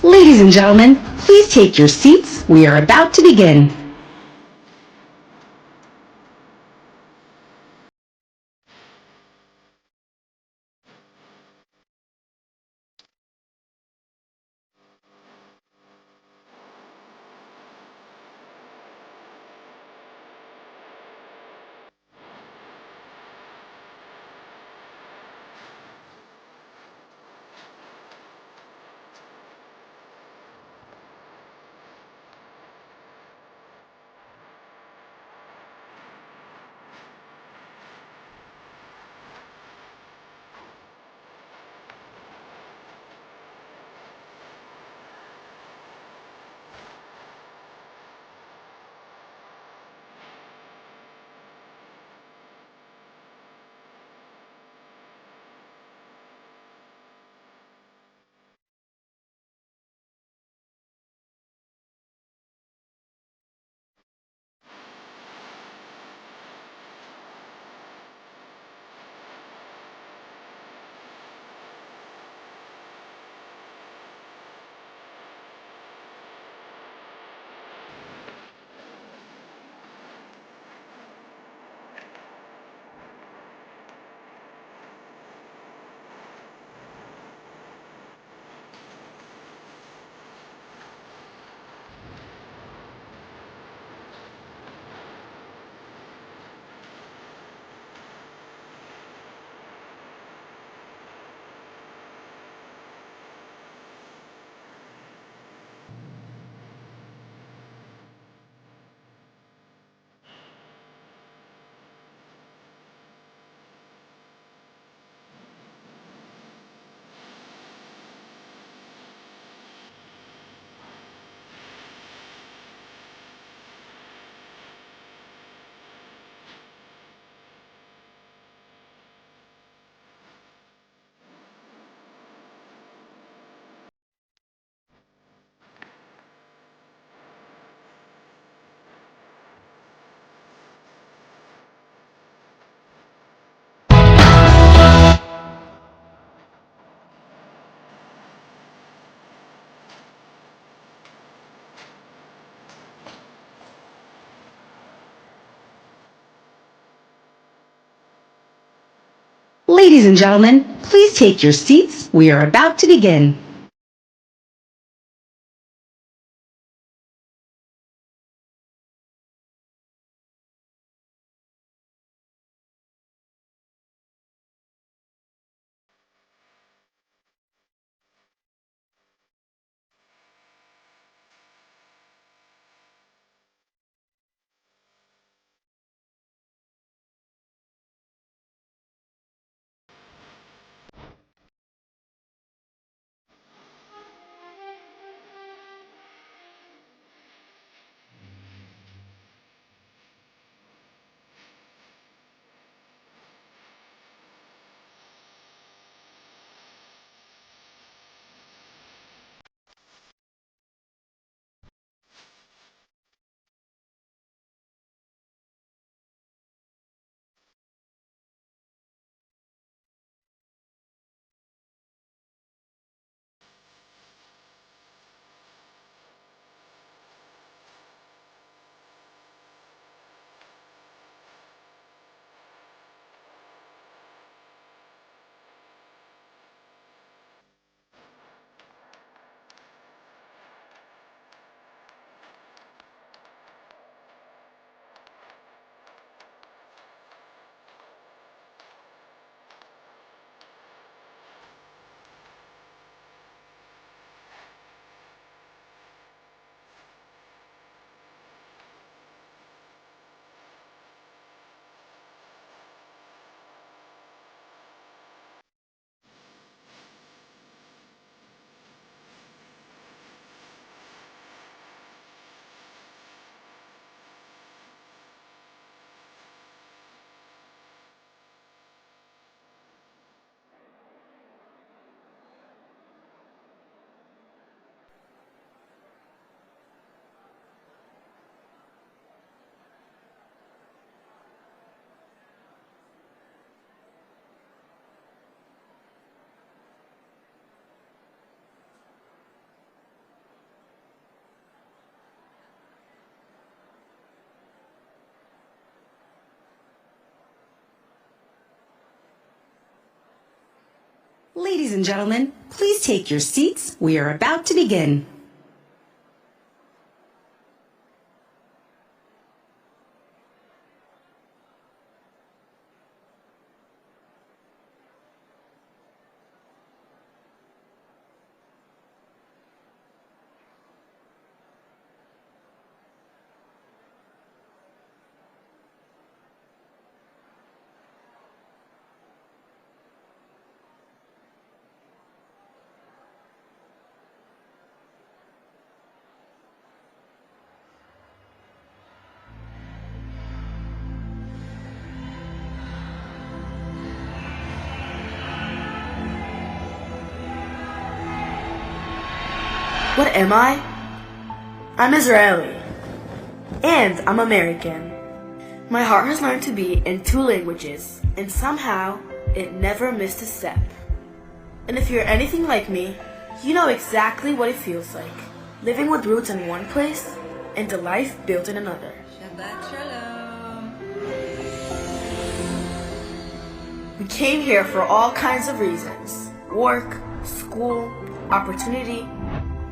Ladies and gentlemen, please take your seats. We are about to begin. Ladies and gentlemen, please take your seats. We are about to begin. Ladies and gentlemen, please take your seats. We are about to begin. What am I? I'm Israeli. And I'm American. My heart has learned to beat in 2 languages, and somehow it never missed a step. And if you're anything like me, you know exactly what it feels like, living with roots in one place and a life built in another. Shabbat Shalom. We came here for all kinds of reasons: work, school, opportunity,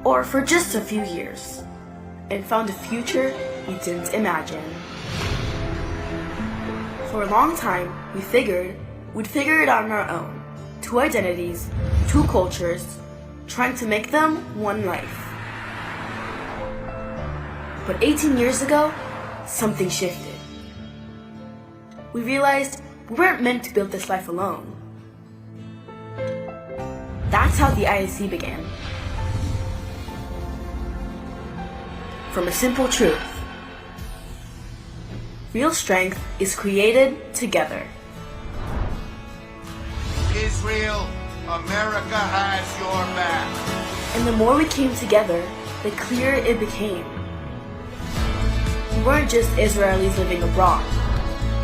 or for just a few years, and found a future we didn't imagine. For a long time, we figured we'd figure it out on our own. 2 identities, 2 cultures, trying to make them one life. But 18 years ago, something shifted. We realized we weren't meant to build this life alone. That's how the IAC began. From a simple truth: real strength is created together. Israel, America has your back. And the more we came together, the clearer it became. We weren't just Israelis living abroad.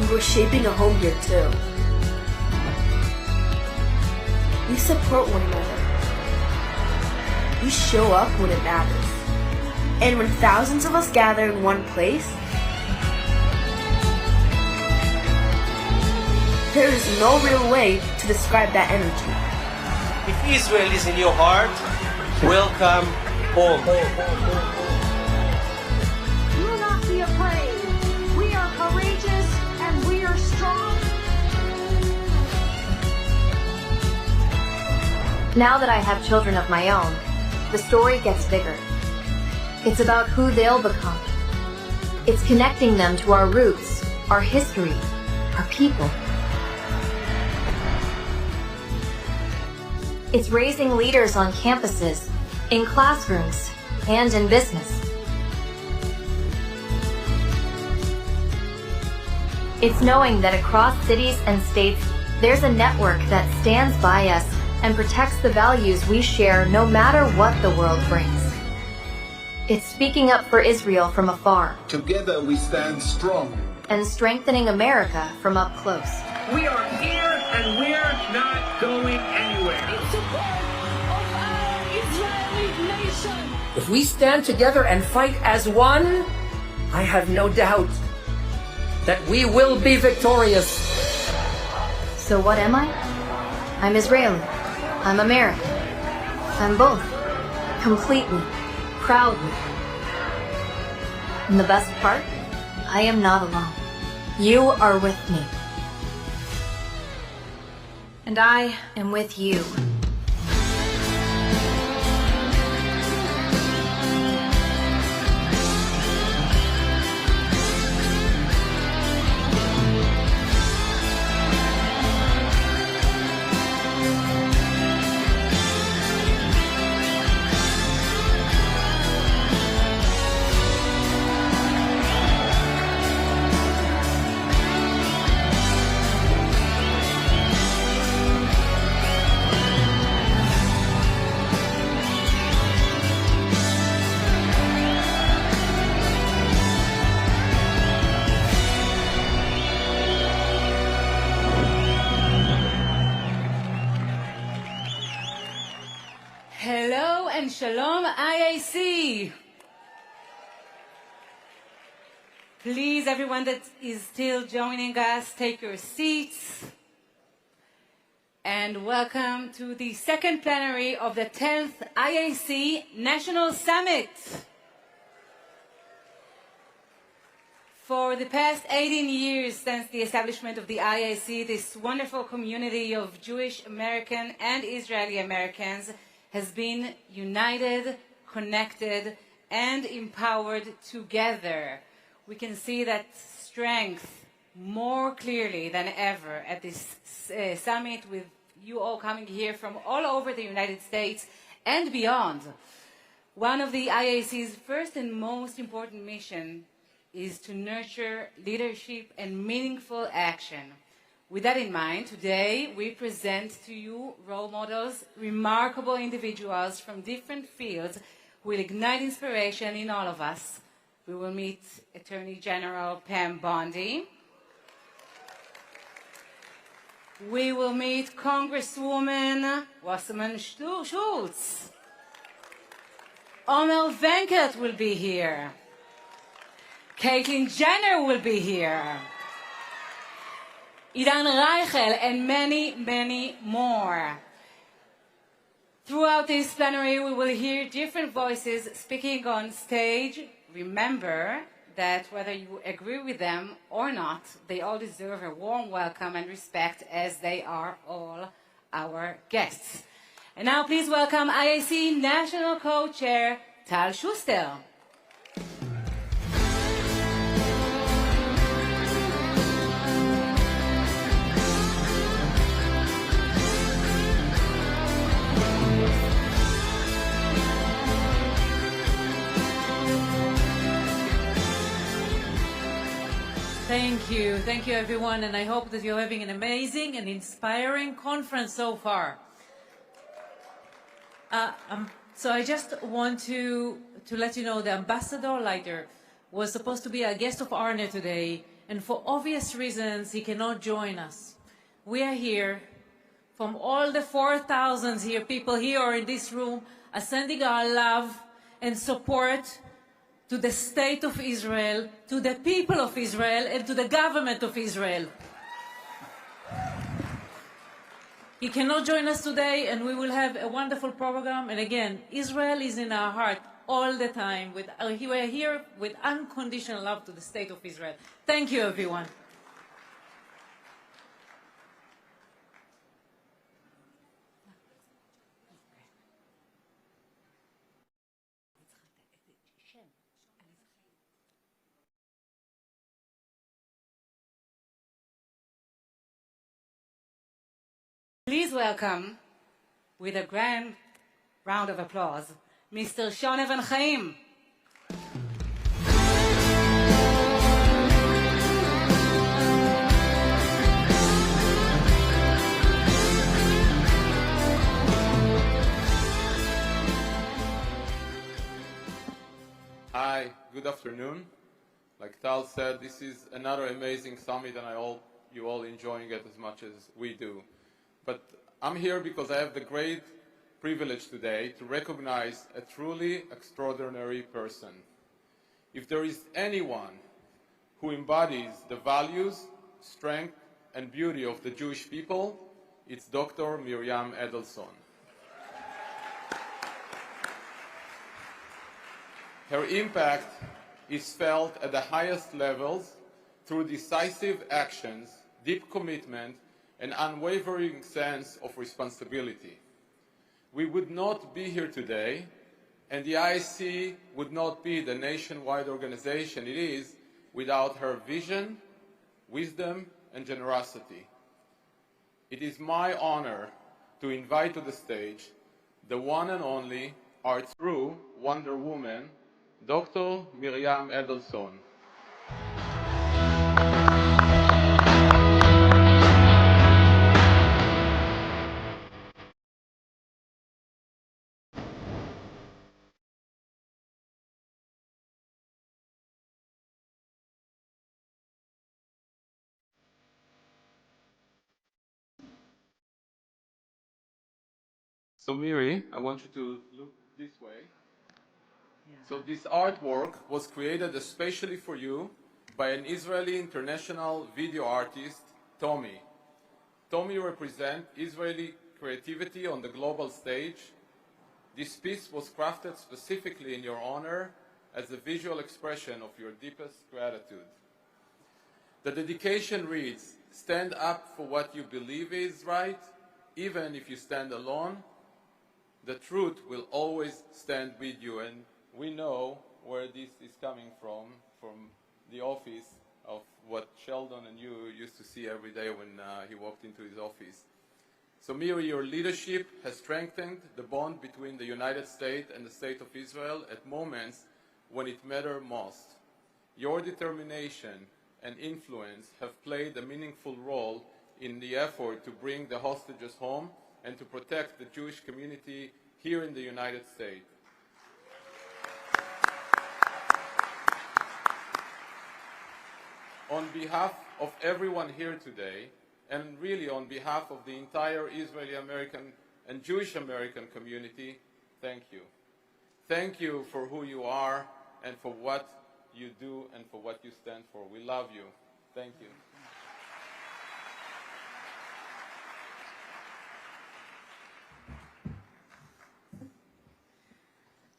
We were shaping a home here too. We support one another. We show up when it matters. And when thousands of us gather in one place, There is no real way to describe that energy. If Israel is in your heart, welcome home. Do not be afraid. We are courageous and we are strong. Now that I have children of my own, the story gets bigger. It's about who they'll become. It's connecting them to our roots, our history, our people. It's raising leaders on campuses, in classrooms, and in business. It's knowing that across cities and states, there's a network that stands by us and protects the values we share no matter what the world brings. It's speaking up for Israel from afar. Together we stand strong. And strengthening America from up close. We are here and we're not going anywhere. In support of our Israeli nation. If we stand together and fight as one, I have no doubt that we will be victorious. So what am I? I'm Israeli. I'm American. I'm both. Completely. Proudly. And the best part? I am not alone. You are with me. And I am with you. Hello and shalom IAC. Please, everyone that is still joining us, take your seats. And welcome to the second plenary of the 10th IAC National Summit. For the past 18 years since the establishment of the IAC, this wonderful community of Jewish American and Israeli Americans has been united, connected, and empowered together. We can see that strength more clearly than ever at this summit, with you all coming here from all over the United States and beyond. One of the IAC's first and most important mission is to nurture leadership and meaningful action. With that in mind, today we present to you role models, remarkable individuals from different fields who will ignite inspiration in all of us. We will meet Attorney General Pam Bondi. We will meet Congresswoman Wasserman Schultz. Omer Venkat will be here. Caitlyn Jenner will be here. Idan Reichel, and many, many more. Throughout this plenary, we will hear different voices speaking on stage. Remember that whether you agree with them or not, they all deserve a warm welcome and respect, as they are all our guests. And now please welcome IAC National Co-Chair Tal Schuster. Thank you everyone, and I hope that you're having an amazing and inspiring conference so far. So I just want to let you know the Ambassador Leiter was supposed to be a guest of honor today, and for obvious reasons he cannot join us. We are here from all the 4,000 people here or in this room, are sending our love and support to the state of Israel, to the people of Israel, and to the government of Israel. He cannot join us today, and we will have a wonderful program. And again, Israel is in our heart all the time. We are here with unconditional love to the state of Israel. Thank you, everyone. Please welcome, with a grand round of applause, Mr. Shon Evan Chaim. Hi, good afternoon. Like Tal said, this is another amazing summit, and I hope you all enjoying it as much as we do. But I'm here because I have the great privilege today to recognize a truly extraordinary person. If there is anyone who embodies the values, strength, and beauty of the Jewish people, it's Dr. Miriam Edelson. Her impact is felt at the highest levels through decisive actions, deep commitment, an unwavering sense of responsibility. We would not be here today, and the IAC would not be the nationwide organization it is without her vision, wisdom, and generosity. It is my honor to invite to the stage the one and only, our true Wonder Woman, Dr. Miriam Edelson. So Miri, I want you to look this way. Yeah. So this artwork was created especially for you by an Israeli international video artist, Tommy. Tommy represents Israeli creativity on the global stage. This piece was crafted specifically in your honor as a visual expression of your deepest gratitude. The dedication reads, "Stand up for what you believe is right, even if you stand alone. The truth will always stand with you." And we know where this is coming from the office of what Sheldon and you used to see every day when he walked into his office. So Miri, your leadership has strengthened the bond between the United States and the State of Israel at moments when it mattered most. Your determination and influence have played a meaningful role in the effort to bring the hostages home and to protect the Jewish community here in the United States. On behalf of everyone here today, and really on behalf of the entire Israeli American and Jewish American community, thank you. Thank you for who you are and for what you do and for what you stand for. We love you. Thank you.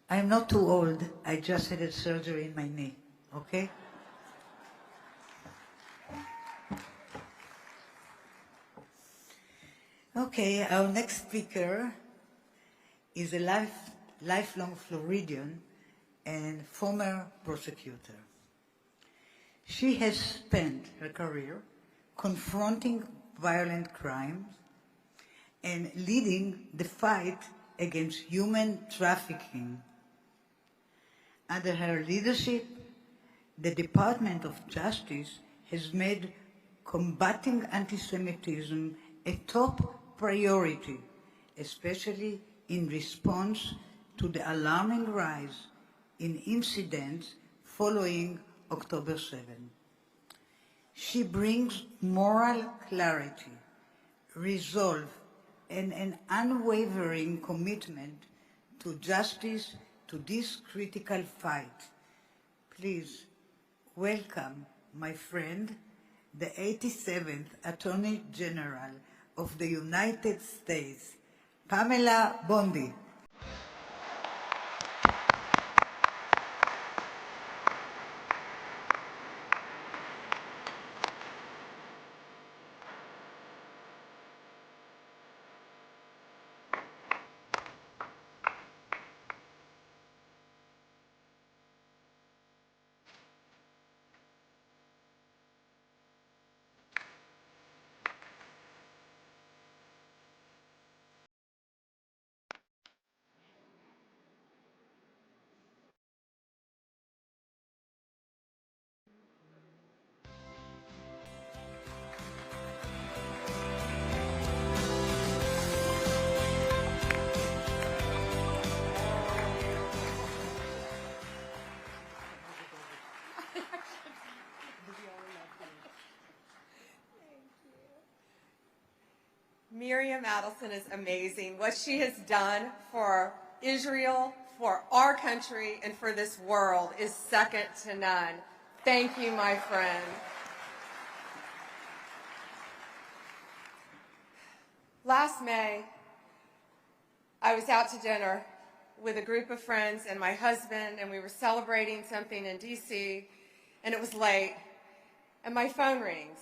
I'm not too old. I just had a surgery in my knee, okay? Okay, our next speaker is a lifelong Floridian and former prosecutor. She has spent her career confronting violent crimes and leading the fight against human trafficking. Under her leadership, the Department of Justice has made combating anti-Semitism a top priority, especially in response to the alarming rise in incidents following October 7. She brings moral clarity, resolve, and an unwavering commitment to justice to this critical fight. Please welcome my friend, the 87th Attorney General of the United States, Pamela Bondi. Miriam Adelson is amazing. What she has done for Israel, for our country, and for this world is second to none. Thank you, my friend. Last May, I was out to dinner with a group of friends and my husband, and we were celebrating something in D.C., and it was late, and my phone rings.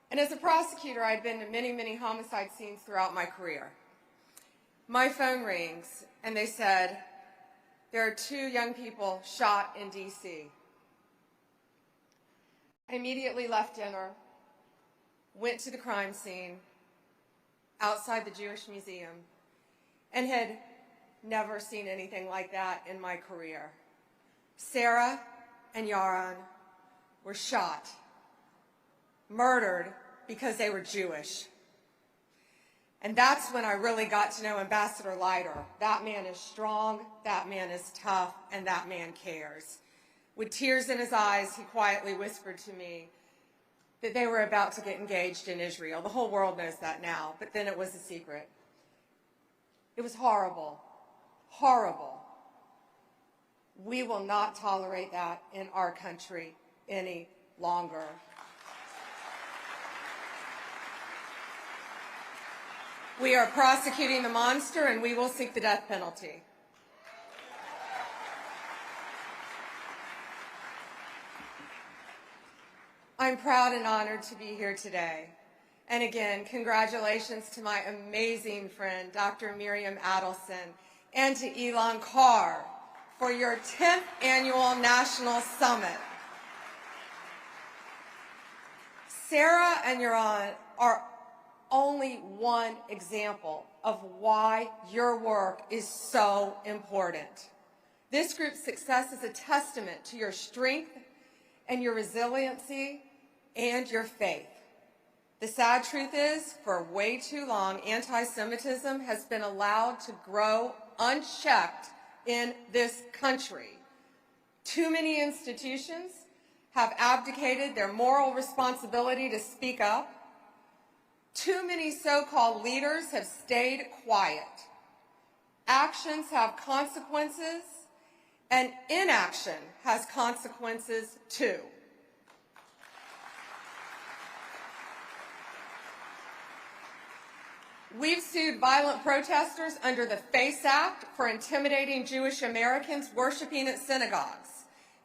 And as a prosecutor, I'd been to many, many homicide scenes throughout my career. My phone rings, and they said, there are 2 young people shot in D.C. I immediately left dinner, went to the crime scene outside the Jewish Museum, and had never seen anything like that in my career. Sarah and Yaron were shot, murdered because they were Jewish. And that's when I really got to know Ambassador Leiter. That man is strong, that man is tough, and that man cares. With tears in his eyes, he quietly whispered to me that they were about to get engaged in Israel. The whole world knows that now, but then it was a secret. It was horrible, horrible. We will not tolerate that in our country any longer. We are prosecuting the monster, and we will seek the death penalty. I'm proud and honored to be here today. And again, congratulations to my amazing friend, Dr. Miriam Adelson, and to Elon Carr for your 10th annual National Summit. Sarah and Yaron are only one example of why your work is so important. This group's success is a testament to your strength and your resiliency and your faith. The sad truth is, for way too long, anti-Semitism has been allowed to grow unchecked in this country. Too many institutions have abdicated their moral responsibility to speak up. Too many so-called leaders have stayed quiet. Actions have consequences, and inaction has consequences too. We've sued violent protesters under the FACE Act for intimidating Jewish Americans worshiping at synagogues.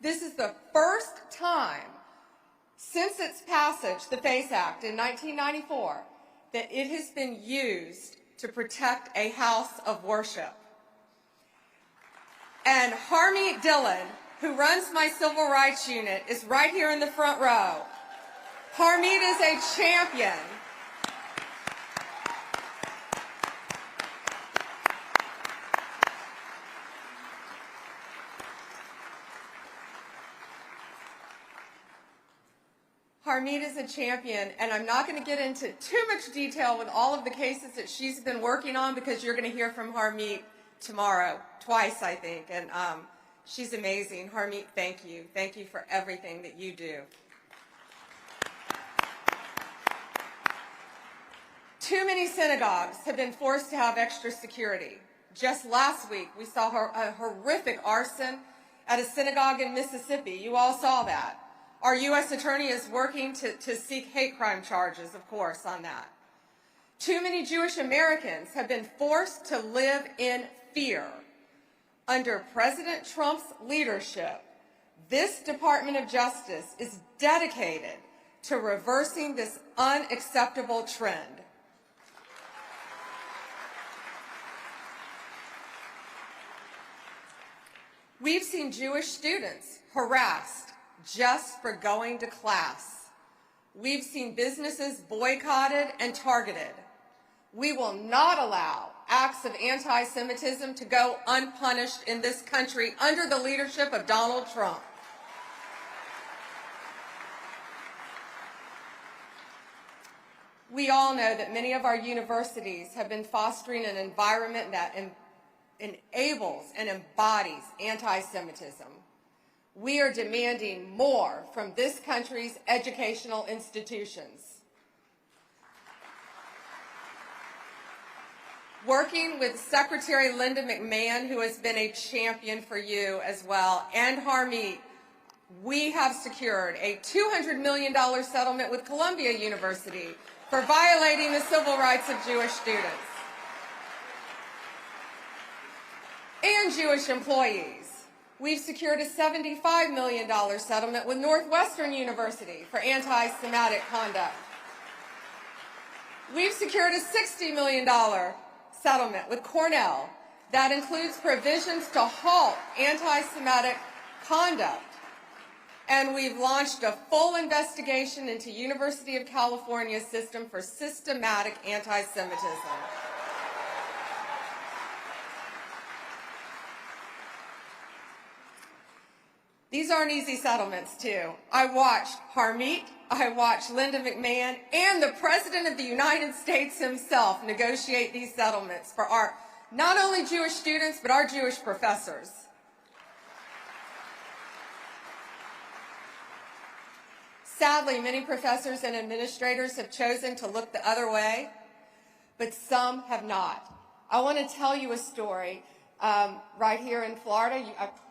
This is the first time since its passage, the FACE Act in 1994, that it has been used to protect a house of worship. And Harmeet Dillon, who runs my civil rights unit, is right here in the front row. Harmeet is a champion. Harmeet is a champion, and I'm not going to get into too much detail with all of the cases that she's been working on because you're going to hear from Harmeet tomorrow, twice, I think, and she's amazing. Harmeet, thank you. Thank you for everything that you do. Too many synagogues have been forced to have extra security. Just last week, we saw a horrific arson at a synagogue in Mississippi. You all saw that. Our U.S. Attorney is working to seek hate crime charges, of course, on that. Too many Jewish Americans have been forced to live in fear. Under President Trump's leadership, this Department of Justice is dedicated to reversing this unacceptable trend. We've seen Jewish students harassed just for going to class. We've seen businesses boycotted and targeted. We will not allow acts of anti-Semitism to go unpunished in this country under the leadership of Donald Trump. We all know that many of our universities have been fostering an environment that enables and embodies anti-Semitism. We are demanding more from this country's educational institutions. Working with Secretary Linda McMahon, who has been a champion for you as well, and Harmeet, we have secured a $200 million settlement with Columbia University for violating the civil rights of Jewish students and Jewish employees. We've secured a $75 million settlement with Northwestern University for anti-Semitic conduct. We've secured a $60 million settlement with Cornell that includes provisions to halt anti-Semitic conduct. And we've launched a full investigation into University of California's system for systematic anti-Semitism. These aren't easy settlements, too. I watched Harmeet, I watched Linda McMahon, and the President of the United States himself negotiate these settlements for our not only Jewish students, but our Jewish professors. Sadly, many professors and administrators have chosen to look the other way, but some have not. I want to tell you a story right here in Florida.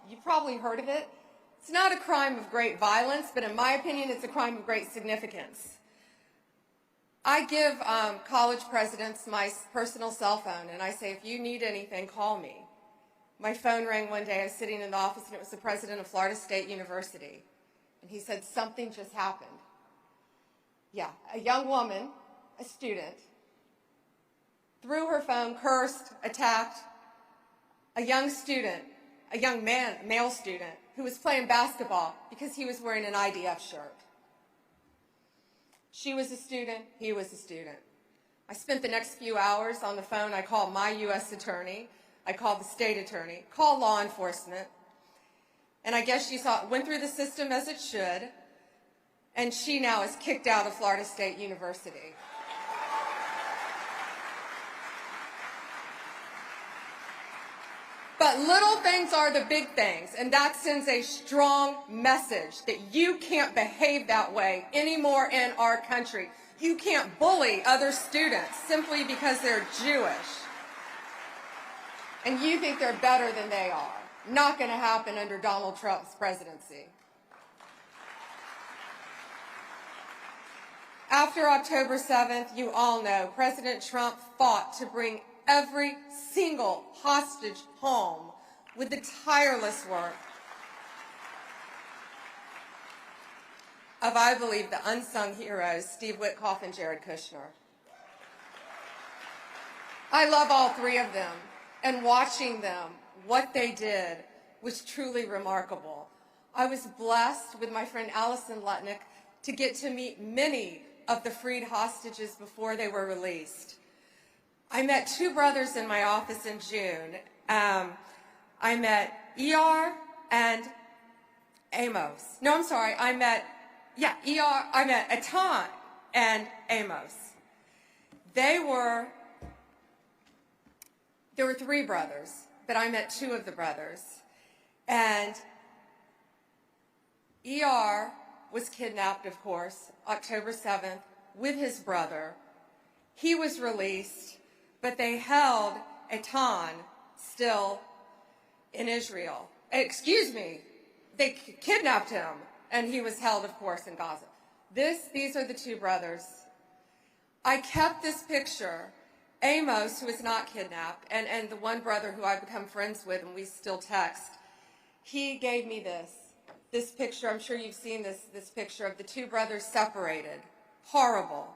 You probably heard of it. It's not a crime of great violence, but in my opinion, it's a crime of great significance. I give college presidents my personal cell phone, and I say, if you need anything, call me. My phone rang one day. I was sitting in the office, and it was the president of Florida State University. And he said, something just happened. Yeah, a young woman, a student, threw her phone, cursed, attacked a young student, a young man, male student, who was playing basketball because he was wearing an IDF shirt. She was a student, he was a student. I spent the next few hours on the phone. I called my U.S. attorney, I called the state attorney, called law enforcement, and I guess she saw it went through the system as it should, and she now is kicked out of Florida State University. But little things are the big things, and that sends a strong message that you can't behave that way anymore in our country. You can't bully other students simply because they're Jewish. And you think they're better than they are. Not going to happen under Donald Trump's presidency. After October 7th, you all know President Trump fought to bring every single hostage home with the tireless work of, I believe, the unsung heroes, Steve Witkoff and Jared Kushner. I love all three of them, and watching them, what they did was truly remarkable. I was blessed with my friend Allison Lutnick to get to meet many of the freed hostages before they were released. I met two brothers in my office in June. I met E.R. and Amos. No, I'm sorry. I met Atan and Amos. There were three brothers, but I met two of the brothers. And E.R. was kidnapped, of course, October 7th, with his brother. He was released, but they held Atan still in Israel. Excuse me, they kidnapped him, and he was held, of course, in Gaza. These are the two brothers. I kept this picture. Amos, who was not kidnapped, and the one brother who I've become friends with and we still text, he gave me this picture. I'm sure you've seen this picture of the two brothers separated. Horrible.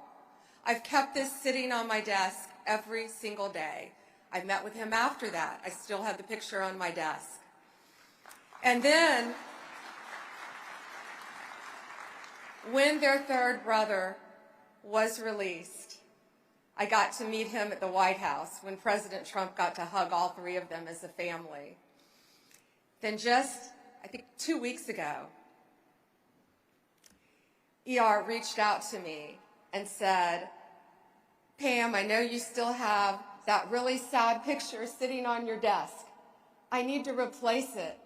I've kept this sitting on my desk every single day. I met with him after that. I still have the picture on my desk. And then, when their third brother was released, I got to meet him at the White House when President Trump got to hug all three of them as a family. Then just, I think 2 weeks ago, ER reached out to me and said, Pam, I know you still have that really sad picture sitting on your desk. I need to replace it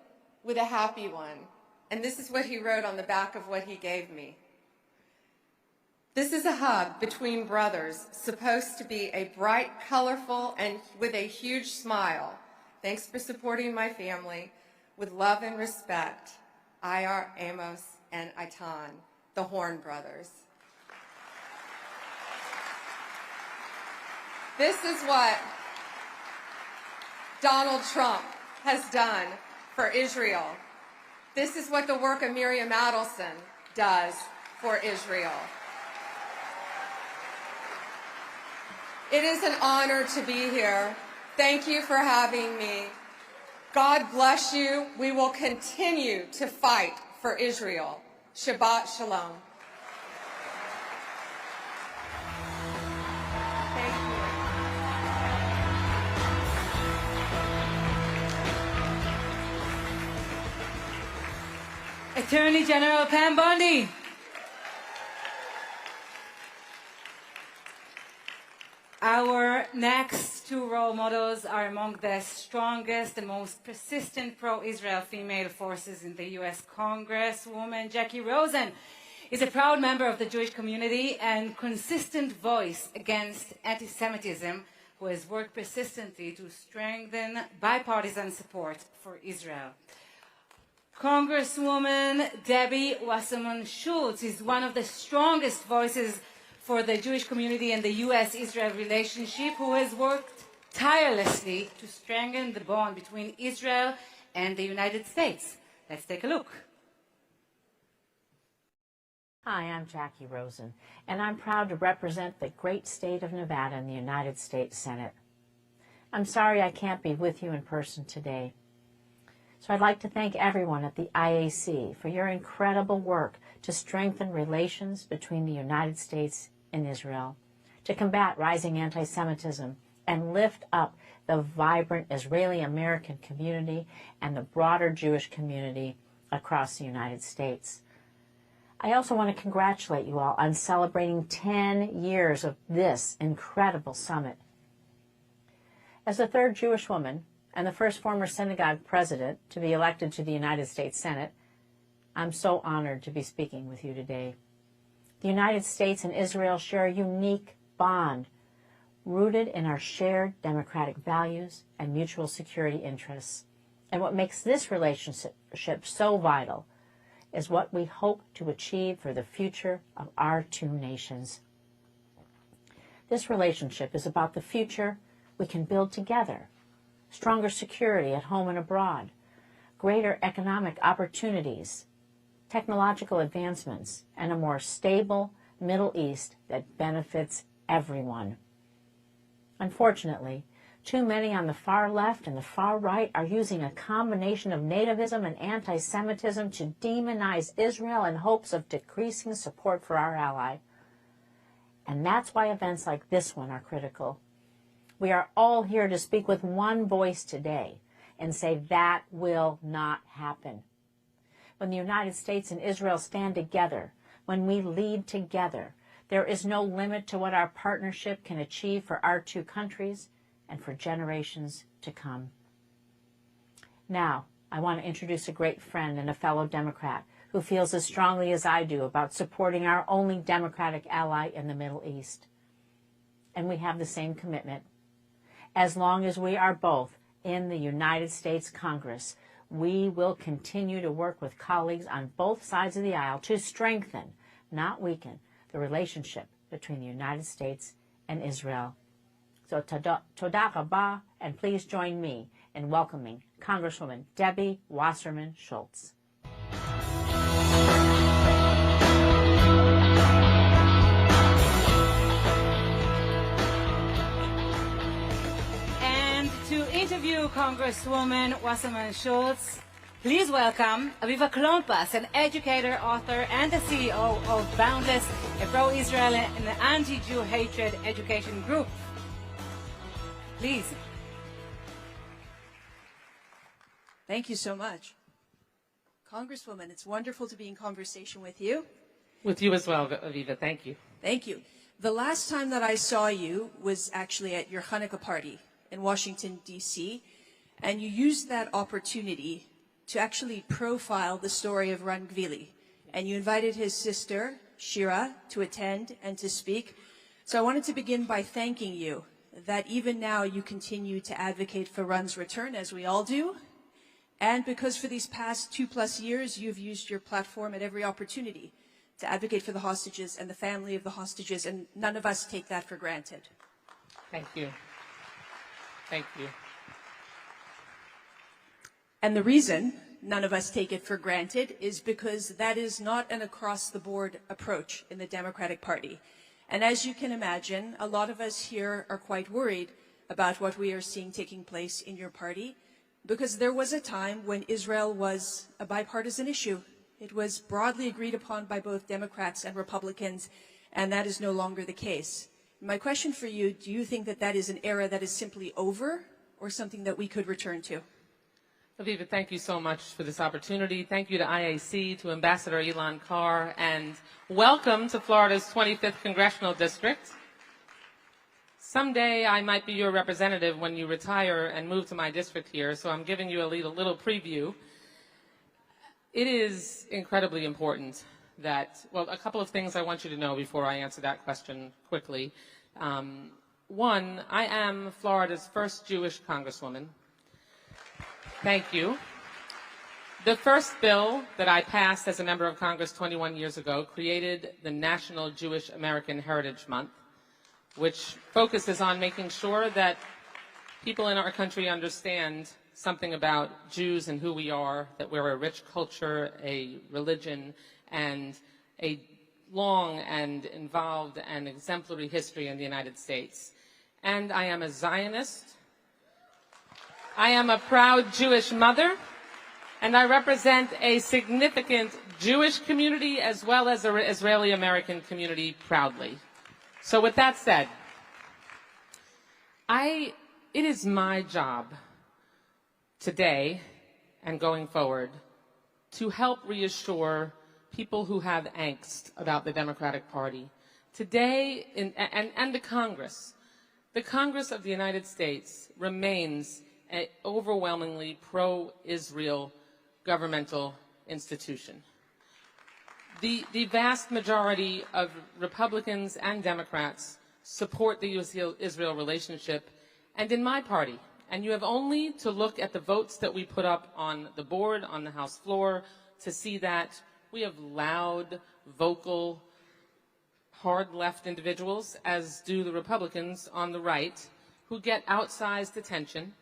with a happy one. And this is what he wrote on the back of what he gave me. This is a hug between brothers, supposed to be a bright, colorful, and with a huge smile. Thanks for supporting my family. With love and respect, Iyar, Amos, and Eitan, the Horn brothers. This is what Donald Trump has done for Israel. This is what the work of Miriam Adelson does for Israel. It is an honor to be here. Thank you for having me. God bless you. We will continue to fight for Israel. Shabbat Shalom. Attorney General Pam Bondi. Our next two role models are among the strongest and most persistent pro-Israel female forces in the U.S. Congresswoman Jackie Rosen is a proud member of the Jewish community and consistent voice against anti-Semitism, who has worked persistently to strengthen bipartisan support for Israel. Congresswoman Debbie Wasserman Schultz is one of the strongest voices for the Jewish community and the U.S.-Israel relationship, who has worked tirelessly to strengthen the bond between Israel and the United States. Let's take a look. Hi, I'm Jackie Rosen, and I'm proud to represent the great state of Nevada in the United States Senate. I'm sorry I can't be with you in person today. So I'd like to thank everyone at the IAC for your incredible work to strengthen relations between the United States and Israel, to combat rising anti-Semitism, and lift up the vibrant Israeli-American community and the broader Jewish community across the United States. I also want to congratulate you all on celebrating 10 years of this incredible summit. As the third Jewish woman and the first former synagogue president to be elected to the United States Senate, I'm so honored to be speaking with you today. The United States and Israel share a unique bond rooted in our shared democratic values and mutual security interests. And what makes this relationship so vital is what we hope to achieve for the future of our two nations. This relationship is about the future we can build together, stronger security at home and abroad, greater economic opportunities, technological advancements, and a more stable Middle East that benefits everyone. Unfortunately, too many on the far left and the far right are using a combination of nativism and anti-Semitism to demonize Israel in hopes of decreasing support for our ally. And that's why events like this one are critical. We are all here to speak with one voice today and say that will not happen. When the United States and Israel stand together, when we lead together, there is no limit to what our partnership can achieve for our two countries and for generations to come. Now, I want to introduce a great friend and a fellow Democrat who feels as strongly as I do about supporting our only Democratic ally in the Middle East. And we have the same commitment. As long as we are both in the United States Congress, we will continue to work with colleagues on both sides of the aisle to strengthen, not weaken, the relationship between the United States and Israel. So toda rabah, and please join me in welcoming Congresswoman Debbie Wasserman Schultz. And to interview Congresswoman Wasserman Schultz, please welcome Aviva Klompas, an educator, author, and the CEO of Boundless, a pro-Israel and anti-Jew hatred education group. Please. Thank you so much. Congresswoman, it's wonderful to be in conversation with you. With you as well, Aviva. Thank you. Thank you. The last time that I saw you was actually at your Hanukkah party in Washington, D.C., and you used that opportunity to actually profile the story of Ran Gvili. And you invited his sister, Shira, to attend and to speak. So I wanted to begin by thanking you that even now you continue to advocate for Ran's return, as we all do. And because for these past 2+ years, you've used your platform at every opportunity to advocate for the hostages and the family of the hostages, and none of us take that for granted. Thank you. Thank you. And the reason none of us take it for granted is because that is not an across-the-board approach in the Democratic Party. And as you can imagine, a lot of us here are quite worried about what we are seeing taking place in your party, because there was a time when Israel was a bipartisan issue. It was broadly agreed upon by both Democrats and Republicans, and that is no longer the case. My question for you, do you think that that is an era that is simply over, or something that we could return to? Aviva, thank you so much for this opportunity. Thank you to IAC, to Ambassador Elon Carr, and welcome to Florida's 25th Congressional District. Someday I might be your representative when you retire and move to my district here, so I'm giving you a little preview. It is incredibly important that, well, a couple of things I want you to know before I answer that question quickly. One, I am Florida's first Jewish Congresswoman. Thank you. The first bill that I passed as a member of Congress 21 years ago created the National Jewish American Heritage Month, which focuses on making sure that people in our country understand something about Jews and who we are, that we're a rich culture, a religion, and a long and involved and exemplary history in the United States. And I am a Zionist. I am a proud Jewish mother, and I represent a significant Jewish community as well as an Israeli-American community proudly. So with that said, it is my job today and going forward to help reassure people who have angst about the Democratic Party. Today, and the Congress of the United States remains an overwhelmingly pro-Israel governmental institution. The vast majority of Republicans and Democrats support the U.S.-Israel relationship, and in my party, and you have only to look at the votes that we put up on the board, on the House floor, to see that we have loud, vocal, hard-left individuals, as do the Republicans on the right, who get outsized attention,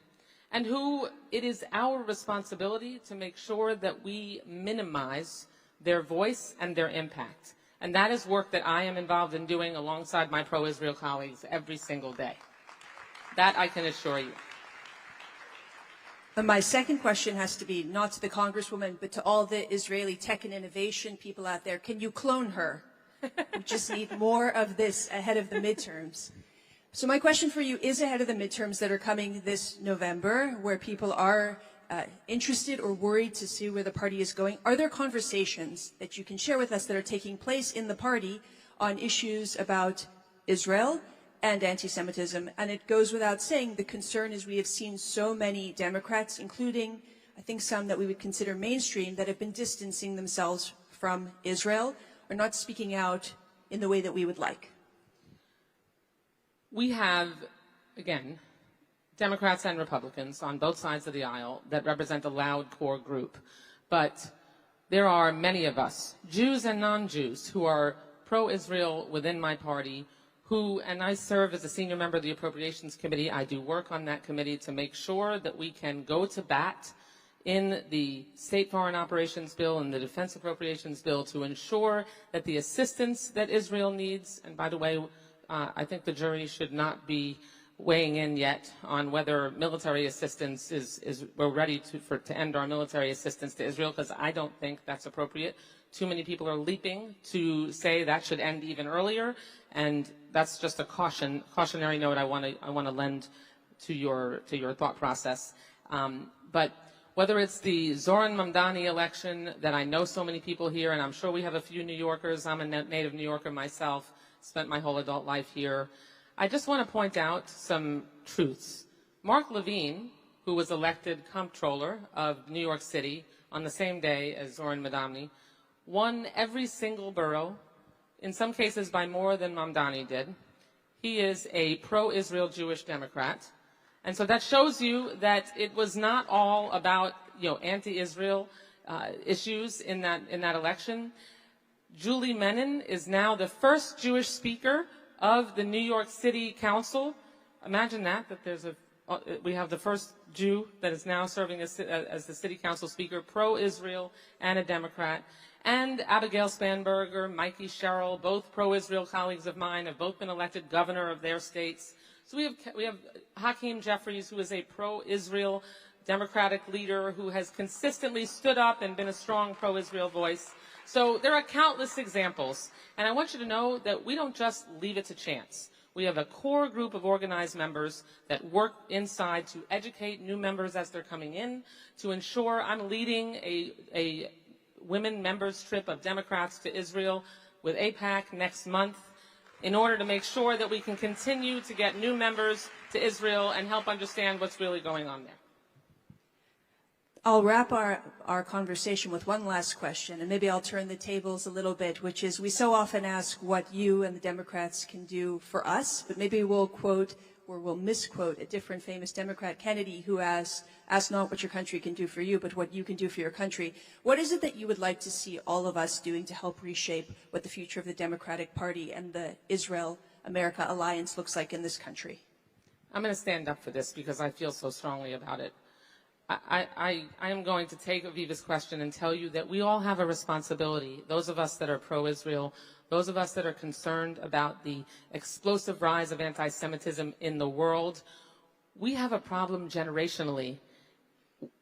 and who it is our responsibility to make sure that we minimize their voice and their impact. And that is work that I am involved in doing alongside my pro-Israel colleagues every single day. That I can assure you. And my second question has to be not to the Congresswoman, but to all the Israeli tech and innovation people out there. Can you clone her? We just need more of this ahead of the midterms. So my question for you is ahead of the midterms that are coming this November, where people are interested or worried to see where the party is going. Are there conversations that you can share with us that are taking place in the party on issues about Israel and anti-Semitism? And it goes without saying, the concern is we have seen so many Democrats, including I think some that we would consider mainstream, that have been distancing themselves from Israel or not speaking out in the way that we would like. We have, again, Democrats and Republicans on both sides of the aisle that represent a loud core group. But there are many of us, Jews and non-Jews, who are pro-Israel within my party and I serve as a senior member of the Appropriations Committee. I do work on that committee to make sure that we can go to bat in the State Foreign Operations Bill and the Defense Appropriations Bill to ensure that the assistance that Israel needs, and by the way, I think the jury should not be weighing in yet on whether military assistance we're ready to end our military assistance to Israel, because I don't think that's appropriate. Too many people are leaping to say that should end even earlier, and that's just a cautionary note I want to lend to your thought process. But whether it's the Zoran Mamdani election that I know so many people here, and I'm sure we have a few New Yorkers. I'm a native New Yorker myself, spent my whole adult life here. I just want to point out some truths. Mark Levine, who was elected comptroller of New York City on the same day as Zoran Mamdani, won every single borough, in some cases by more than Mamdani did. He is a pro-Israel Jewish Democrat. And so that shows you that it was not all about, anti-Israel issues in that election. Julie Menon is now the first Jewish speaker of the New York City Council. Imagine that we have the first Jew that is now serving as the City Council Speaker, pro-Israel and a Democrat. And Abigail Spanberger, Mikey Sherrill, both pro-Israel colleagues of mine, have both been elected governor of their states. So we have Hakeem Jeffries, who is a pro-Israel Democratic leader who has consistently stood up and been a strong pro-Israel voice. So there are countless examples. And I want you to know that we don't just leave it to chance. We have a core group of organized members that work inside to educate new members as they're coming in, to ensure I'm leading a women members trip of Democrats to Israel with AIPAC next month in order to make sure that we can continue to get new members to Israel and help understand what's really going on there. I'll wrap our conversation with one last question, and maybe I'll turn the tables a little bit, which is we so often ask what you and the Democrats can do for us, but maybe we'll quote or we'll misquote a different famous Democrat, Kennedy, who asked not what your country can do for you, but what you can do for your country. What is it that you would like to see all of us doing to help reshape what the future of the Democratic Party and the Israel-America alliance looks like in this country? I'm going to stand up for this because I feel so strongly about it. I am going to take Aviva's question and tell you that we all have a responsibility, those of us that are pro-Israel, those of us that are concerned about the explosive rise of anti-Semitism in the world. We have a problem generationally,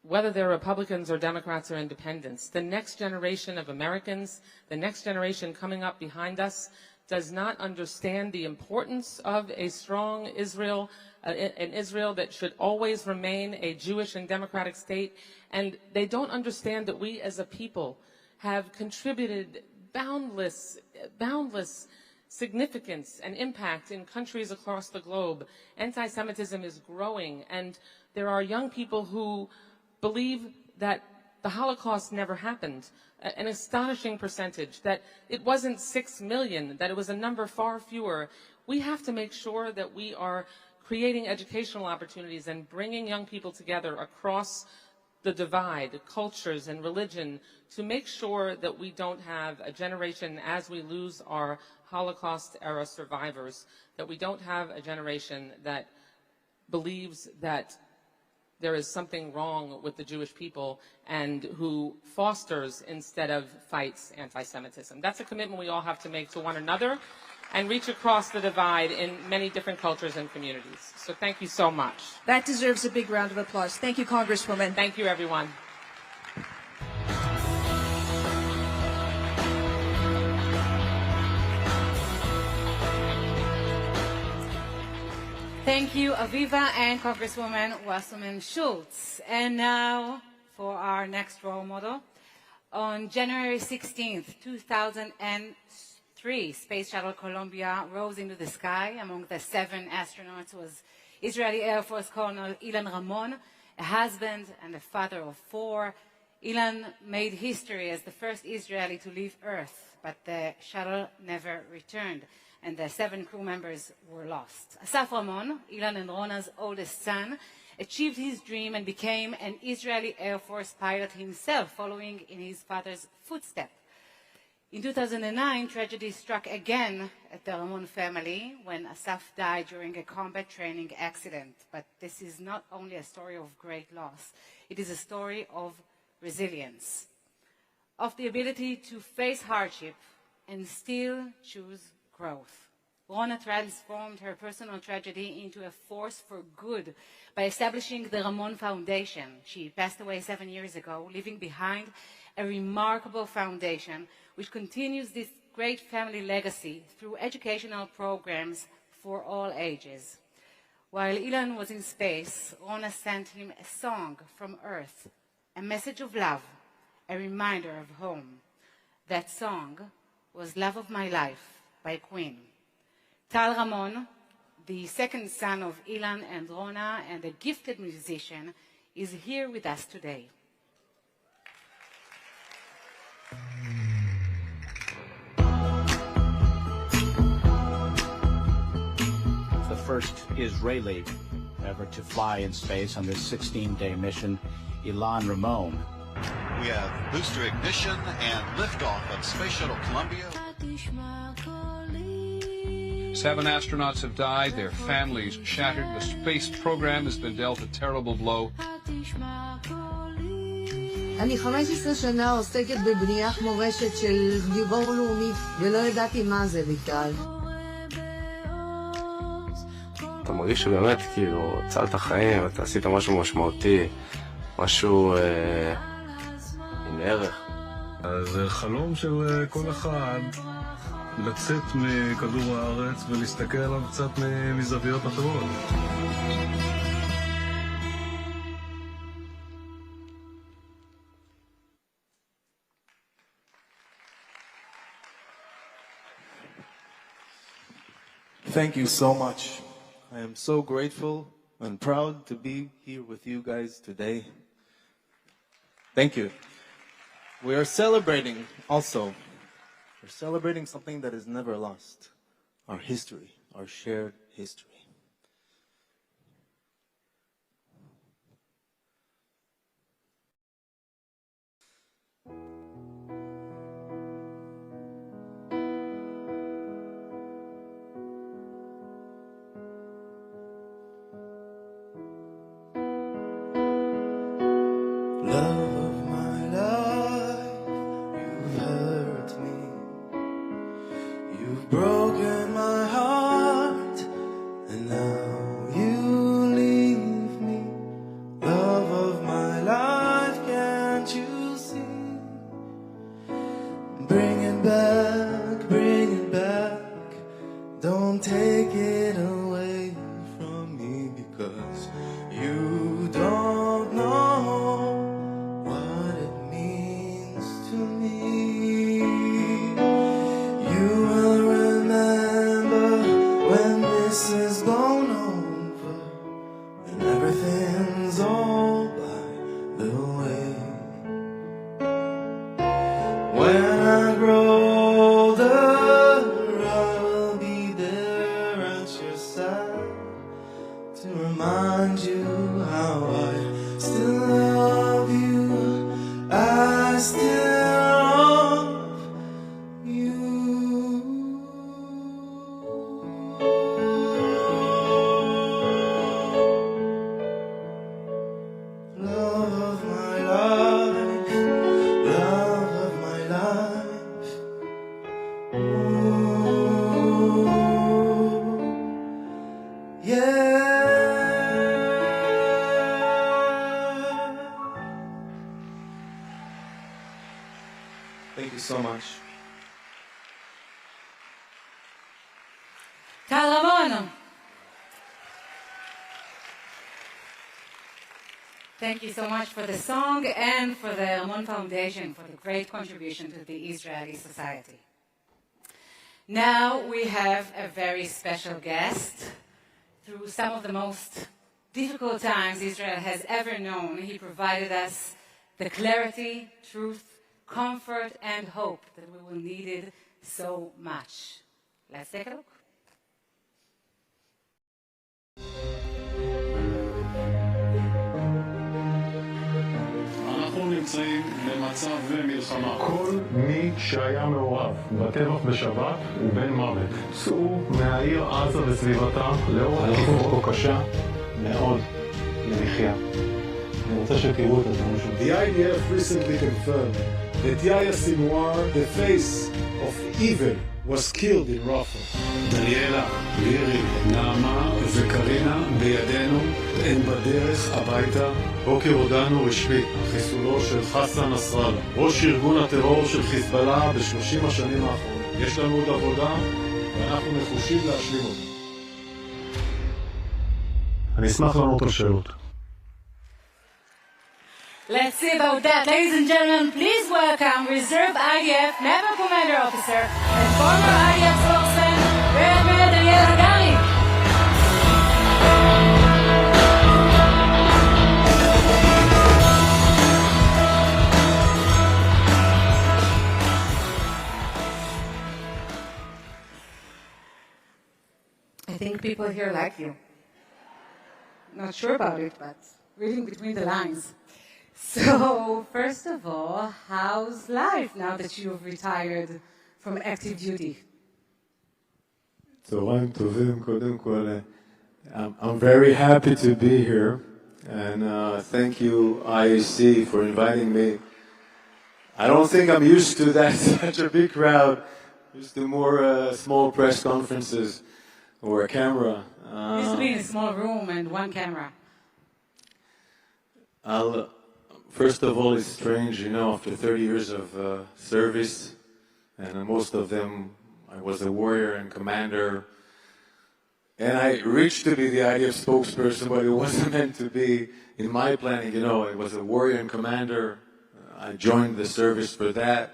whether they're Republicans or Democrats or independents. The next generation of Americans, the next generation coming up behind us, does not understand the importance of a strong Israel, an Israel that should always remain a Jewish and democratic state. And they don't understand that we as a people have contributed boundless significance and impact in countries across the globe. Anti-Semitism is growing, and there are young people who believe that the Holocaust never happened, an astonishing percentage, that it wasn't 6 million, that it was a number far fewer. We have to make sure that we are creating educational opportunities and bringing young people together across the divide, cultures and religion, to make sure that we don't have a generation, as we lose our Holocaust-era survivors, that we don't have a generation that believes that there is something wrong with the Jewish people and who fosters instead of fights anti-Semitism. That's a commitment we all have to make to one another and reach across the divide in many different cultures and communities. So thank you so much. That deserves a big round of applause. Thank you, Congresswoman. Thank you, everyone. Thank you, Aviva and Congresswoman Wasserman Schultz. And now for our next role model. On January 16th, 2003, Space Shuttle Columbia rose into the sky. Among the 7 astronauts was Israeli Air Force Colonel Ilan Ramon, a husband and a father of 4. Ilan made history as the first Israeli to leave Earth, but the shuttle never returned, and the 7 crew members were lost. Asaf Ramon, Ilan and Rona's oldest son, achieved his dream and became an Israeli Air Force pilot himself, following in his father's footsteps. In 2009, tragedy struck again at the Ramon family when Asaf died during a combat training accident. But this is not only a story of great loss, it is a story of resilience, of the ability to face hardship and still choose growth. Rona transformed her personal tragedy into a force for good by establishing the Ramon Foundation. She passed away 7 years ago, leaving behind a remarkable foundation which continues this great family legacy through educational programs for all ages. While Ilan was in space, Rona sent him a song from Earth, a message of love, a reminder of home. That song was Love of My Life by Queen. Tal Ramon, the second son of Ilan and Rona and a gifted musician, is here with us today. The first Israeli ever to fly in space on this 16-day mission, Ilan Ramon. We have booster ignition and liftoff of Space Shuttle Columbia. 7 astronauts have died, their families shattered. The space program has been dealt a terrible blow. אני 15 שנה עוסקת בבניית מורשת של גיבור לאומי, ולא ידעתי מה זה בכלל. אתה מרגיש שבאמת כאילו הצלת חיים, אתה עשית משהו משמעותי, משהו עם ערך. זה חלום של כל אחד לצאת מכדור הארץ ולהסתכל עליו קצת מזוויות אחרות. Thank you so much. I am so grateful and proud to be here with you guys today. Thank you. We are celebrating also. We're celebrating something that is never lost. Our history, our shared history. Broken my heart, and now you leave me. Love of my life, can't you see? Bring it back, don't take it away from me, because you don't know what it means to me. This is blown over and everything's all by the way. When I grow older, I will be there at your side to remind you how I still love you. I still love you. Thank you so much. Tal Ramon. Thank you so much for the song and for the Ramon Foundation for the great contribution to the Israeli society. Now we have a very special guest. Through some of the most difficult times Israel has ever known, he provided us the clarity, truth, comfort, and hope that we will needed so much. Let's take a look. אנחנו נמצאים במצב מצב ומלחמה. כל מי שהיה מעורב בטבח בשבת הוא בן מוות. צאו מהעיר עזה וסביבתה לאור התקופה כה קשה מאוד למחיה. אני רוצה שתראו את הדברים שלו. The IDF recently confirmed that Yahya Sinwar, the face of evil, was killed in Rafah. דניאלה, לירי, נעמה וקרינה בידינו, הן בדרך הביתה. בוקר הודענו רשמית חיסולו של חסן נסראללה, ראש ארגון הטרור של חיזבאללה ב-30 השנים האחרונות. יש לנו עוד עבודה ואנחנו נחושים להשלים אותה. אני אשמח לענות על שאלות. Let's see about that. Ladies and gentlemen, please welcome Reserve IDF Naval Commander Officer and former IDF spokesman, Rear Admiral Daniel Hagari. I think people here like you. Not sure about it, but reading between the lines. So, first of all, how's life now that you've retired from active duty? צהריים טובים, קודם כל, I'm very happy to be here, and thank you, IAC, for inviting me. I don't think I'm used to that, such a big crowd. Used to more small press conferences or a camera. Used to be in a small room and one camera. First of all, it's strange, you know, after 30 years of service, and most of them, I was a warrior and commander, and I reached to be the IDF spokesperson, but it wasn't meant to be in my planning, you know. I was a warrior and commander. I joined the service for that,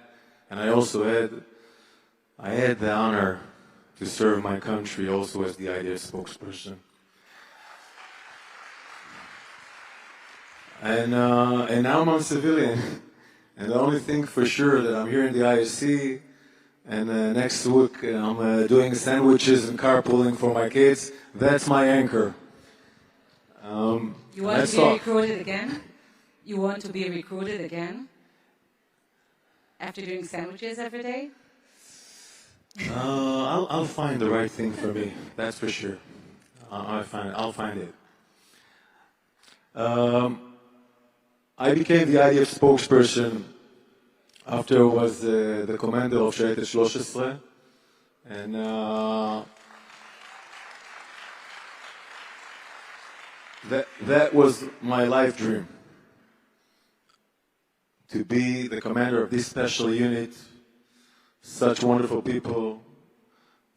and I also had the honor to serve my country also as the IDF spokesperson. And now I'm a civilian, and the only thing for sure that I'm here in the ISC, and next week I'm doing sandwiches and carpooling for my kids. That's my anchor. You want to be recruited again? You want to be recruited again? After doing sandwiches every day? I'll find the right thing for me. That's for sure. I'll find it. I became the IDF spokesperson after I was the commander of Shayet 13, and that was my life dream, to be the commander of this special unit, such wonderful people,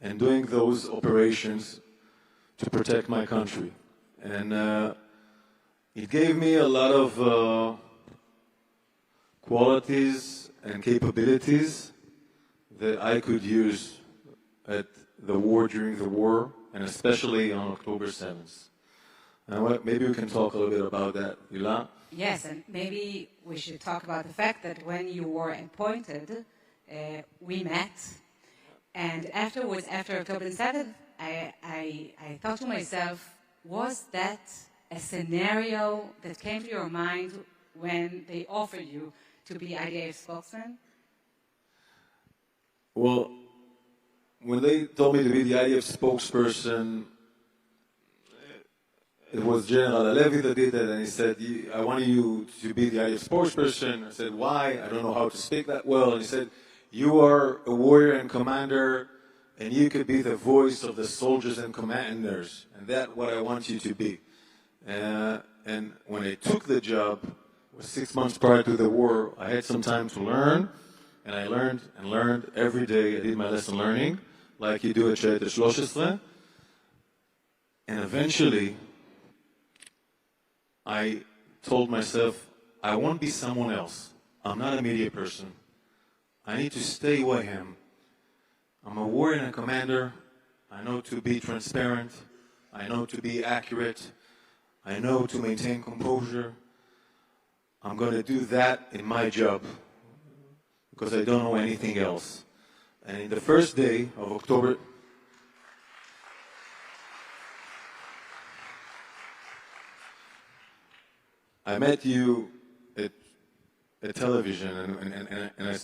and doing those operations to protect my country. And it gave me a lot of qualities and capabilities that I could use at the war, during the war, and especially on October 7th. And maybe we can talk a little bit about that, Ilan? Yes, and maybe we should talk about the fact that when you were appointed, we met, and afterwards, after October 7th, I thought to myself, was that a scenario that came to your mind when they offered you to be IDF spokesman? Well, when they told me to be the IDF spokesperson, it was General Alevi that did that, and he said, I want you to be the IDF spokesperson. I said, why? I don't know how to speak that well. And he said, you are a warrior and commander, and you could be the voice of the soldiers and commanders, and that's what I want you to be. And when I took the job, it was 6 months prior to the war, I had some time to learn, and I learned and learned every day. I did my lesson learning, like you do at Shayet 13. And eventually, I told myself, I won't be someone else. I'm not a media person. I need to stay who I am. I'm a warrior and a commander. I know to be transparent. I know to be accurate. I know to maintain composure. I'm going to do that in my job because I don't know anything else. And in the first day of October, I met you at at television, and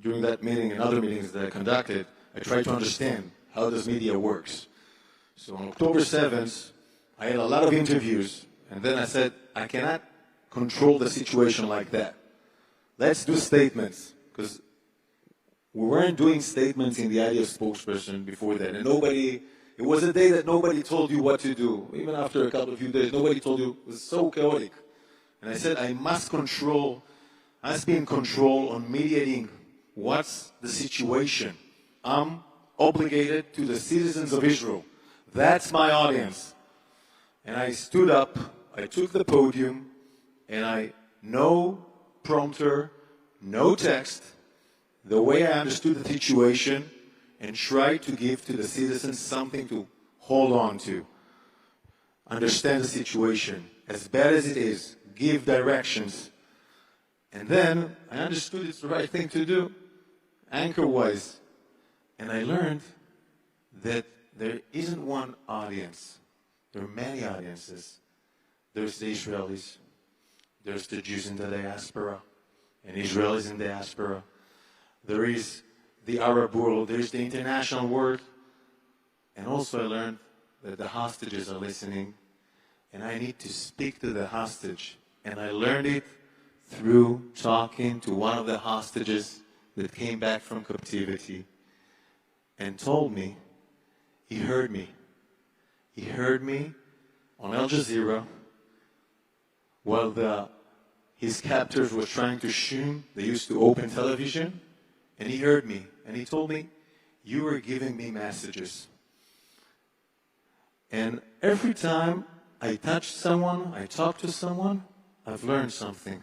during that meeting and other meetings that I conducted, I tried to understand how this media works. So on October 7th, I had a lot of interviews, and then I said, I cannot control the situation like that. Let's do statements, because we weren't doing statements in the idea of spokesperson before that, and it was a day that nobody told you what to do. Even after a couple of few days, nobody told you. It was so chaotic. And I said, I must be in control on mediating what's the situation. I'm obligated to the citizens of Israel. That's my audience. And I stood up, I took the podium, and no prompter, no text, the way I understood the situation, and tried to give to the citizens something to hold on to. Understand the situation, as bad as it is, give directions. And then I understood it's the right thing to do, anchor-wise. And I learned that there isn't one audience. There are many audiences. There's the Israelis, there's the Jews in the diaspora, and Israelis in diaspora. There is the Arab world, there's the international world. And also I learned that the hostages are listening, and I need to speak to the hostage. And I learned it through talking to one of the hostages that came back from captivity and told me, he heard me. He heard me on Al Jazeera while his captors were trying to shoot him. They used to open television, and he heard me. And he told me, you are giving me messages. And every time I touch someone, I talk to someone, I've learned something.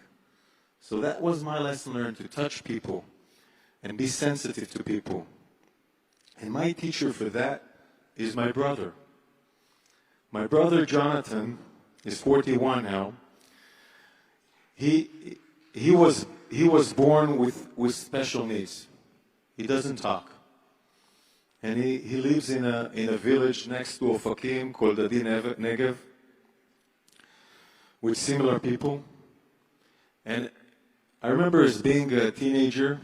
So that was my lesson learned, to touch people and be sensitive to people. And my teacher for that is my brother. My brother Jonathan is 41 now. He was born with special needs. He doesn't talk. And he lives in a village next to Ofakim called Adi Negev with similar people. And I remember as being a teenager,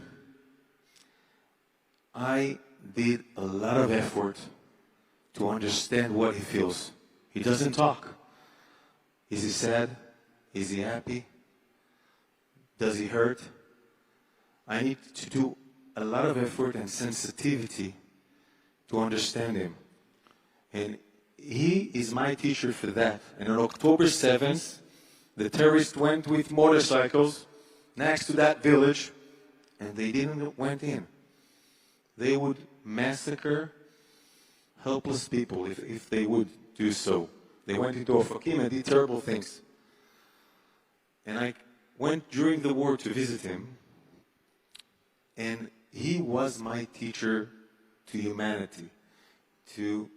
I did a lot of effort to understand what he feels. He doesn't talk. Is he sad? Is he happy? Does he hurt? I need to do a lot of effort and sensitivity to understand him. And he is my teacher for that. And on October 7th, the terrorists went with motorcycles next to that village, and they didn't went in. They would massacre helpless people if they would do so. They went into Ofakim and did terrible things. And I went during the war to visit him, and he was my teacher to humanity, to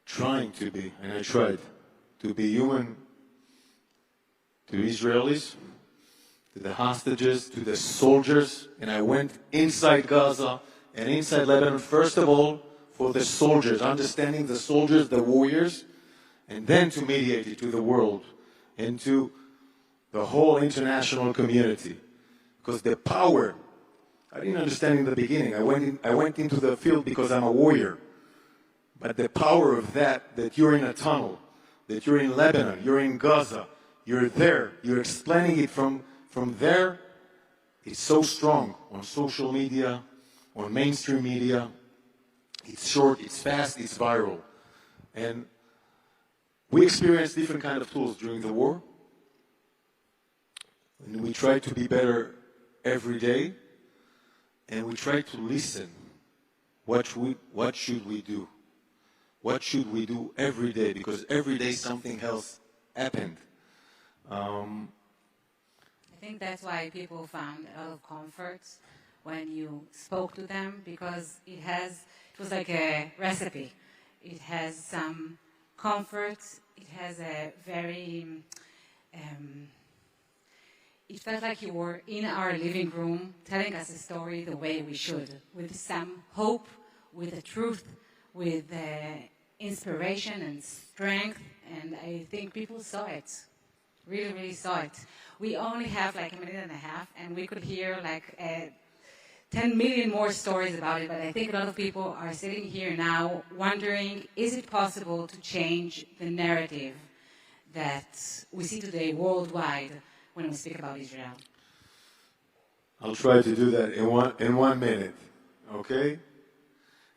trying to be, and I tried, to be human to Israelis, to the hostages, to the soldiers, and I went inside Gaza and inside Lebanon, first of all, for the soldiers, understanding the soldiers, the warriors, and then to mediate it to the world and to the whole international community. Because the power, I didn't understand in the beginning. I went into the field because I'm a warrior. But the power of that you're in a tunnel, that you're in Lebanon, you're in Gaza, you're there, you're explaining it from there, it's so strong on social media, on mainstream media. It's short, it's fast, it's viral. And we experienced different kind of tools during the war. And we tried to be better every day. And we try to listen. What should we do? What should we do every day? Because every day something else happened. I think that's why people found a lot of comfort when you spoke to them, because it was like a recipe. It has some comfort. It has a very it felt like you were in our living room telling us a story the way we should, with some hope, with the truth, with inspiration and strength, and I think people saw it. Really, really saw it. We only have like a minute and a half, and we could hear like 10 million more stories about it, but I think a lot of people are sitting here now wondering, is it possible to change the narrative that we see today worldwide when we speak about Israel? I'll try to do that in one minute, okay?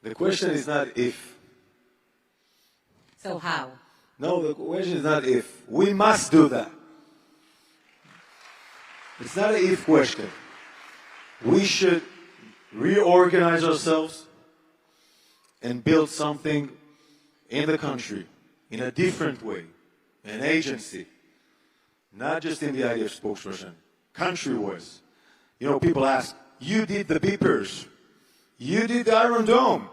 The question is not if. So how? No, the question is not if. We must do that. It's not an if question. We should reorganize ourselves and build something in the country in a different way, an agency, not just in the idea of spokesperson, country-wise. You know, people ask, you did the beepers, you did the Iron Dome.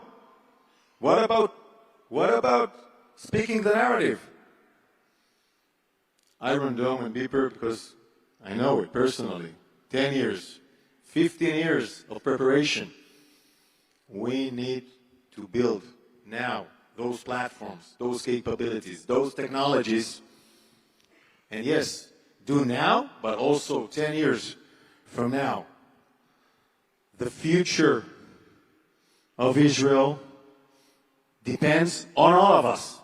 What about speaking the narrative? Iron Dome and beeper, because I know it personally, 10 years, 15 years of preparation. We need to build now those platforms, those capabilities, those technologies. And yes, do now, but also 10 years from now. The future of Israel depends on all of us.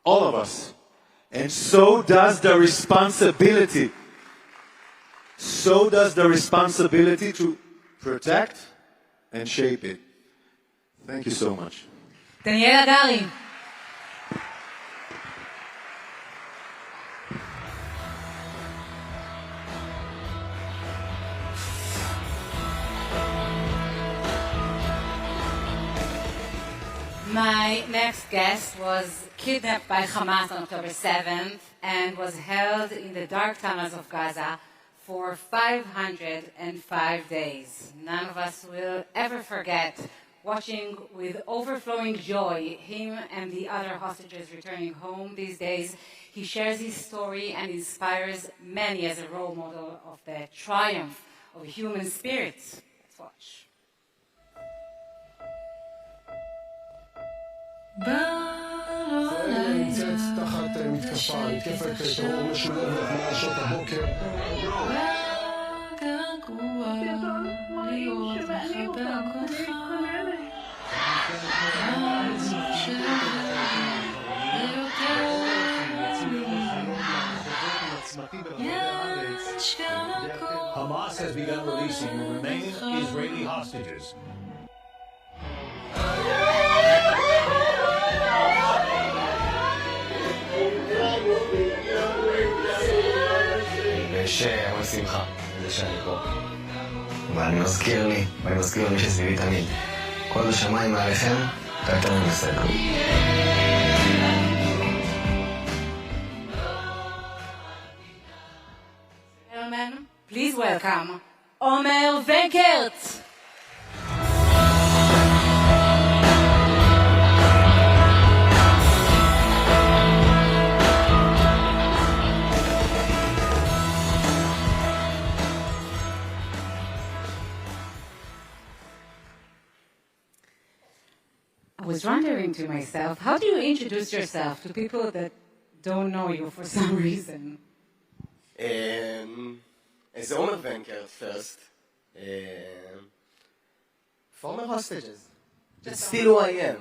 All of us. And so does the responsibility. So does the responsibility to protect and shape it. Thank you so much. Daniela Gari. My next guest was kidnapped by Hamas on October 7th and was held in the dark tunnels of Gaza for 505 days. None of us will ever forget watching with overflowing joy him and the other hostages returning home these days. He shares his story and inspires many as a role model of the triumph of human spirits. Let's watch. ישראל נמצאת תחת מתקפה, מתקפת טרור משולבת מאז שעות הבוקר. Hamas has begun releasing the remaining Israeli hostages. ויש המון שמחה בזה שאני פה. ואני מזכיר לי, ואני מזכיר למי שסביבי תמיד, כל השמיים מעליכם, תעתנו בסדר. Gentlemen, please welcome Omer Venkert. I was wondering to myself, how do you introduce yourself to people that don't know you for some reason? As Omer Venkert first, former hostages. That's still who I am.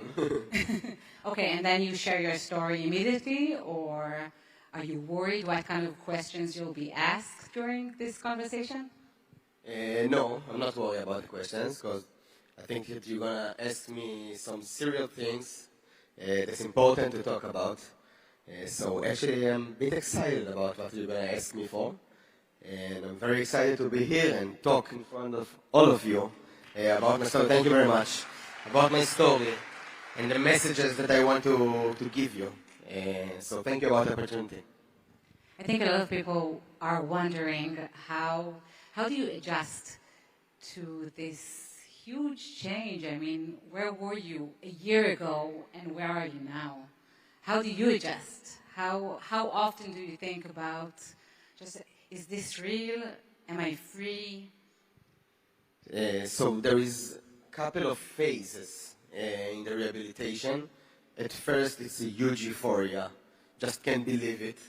Okay, and then you share your story immediately, or are you worried what kind of questions you'll be asked during this conversation? No, I'm not worried about the questions, because I think that you're going to ask me some serious things that's important to talk about. So actually, I'm a bit excited about what you're going to ask me for. And I'm very excited to be here and talk in front of all of you about my story. Thank you very much. About my story and the messages that I want to give you. So thank you about the opportunity. I think a lot of people are wondering how do you adjust to this huge change? I mean, where were you a year ago and where are you now? How do you adjust? How often do you think about just, is this real? Am I free? So there is a couple of phases in the rehabilitation. At first, it's a huge euphoria. Just can't believe it.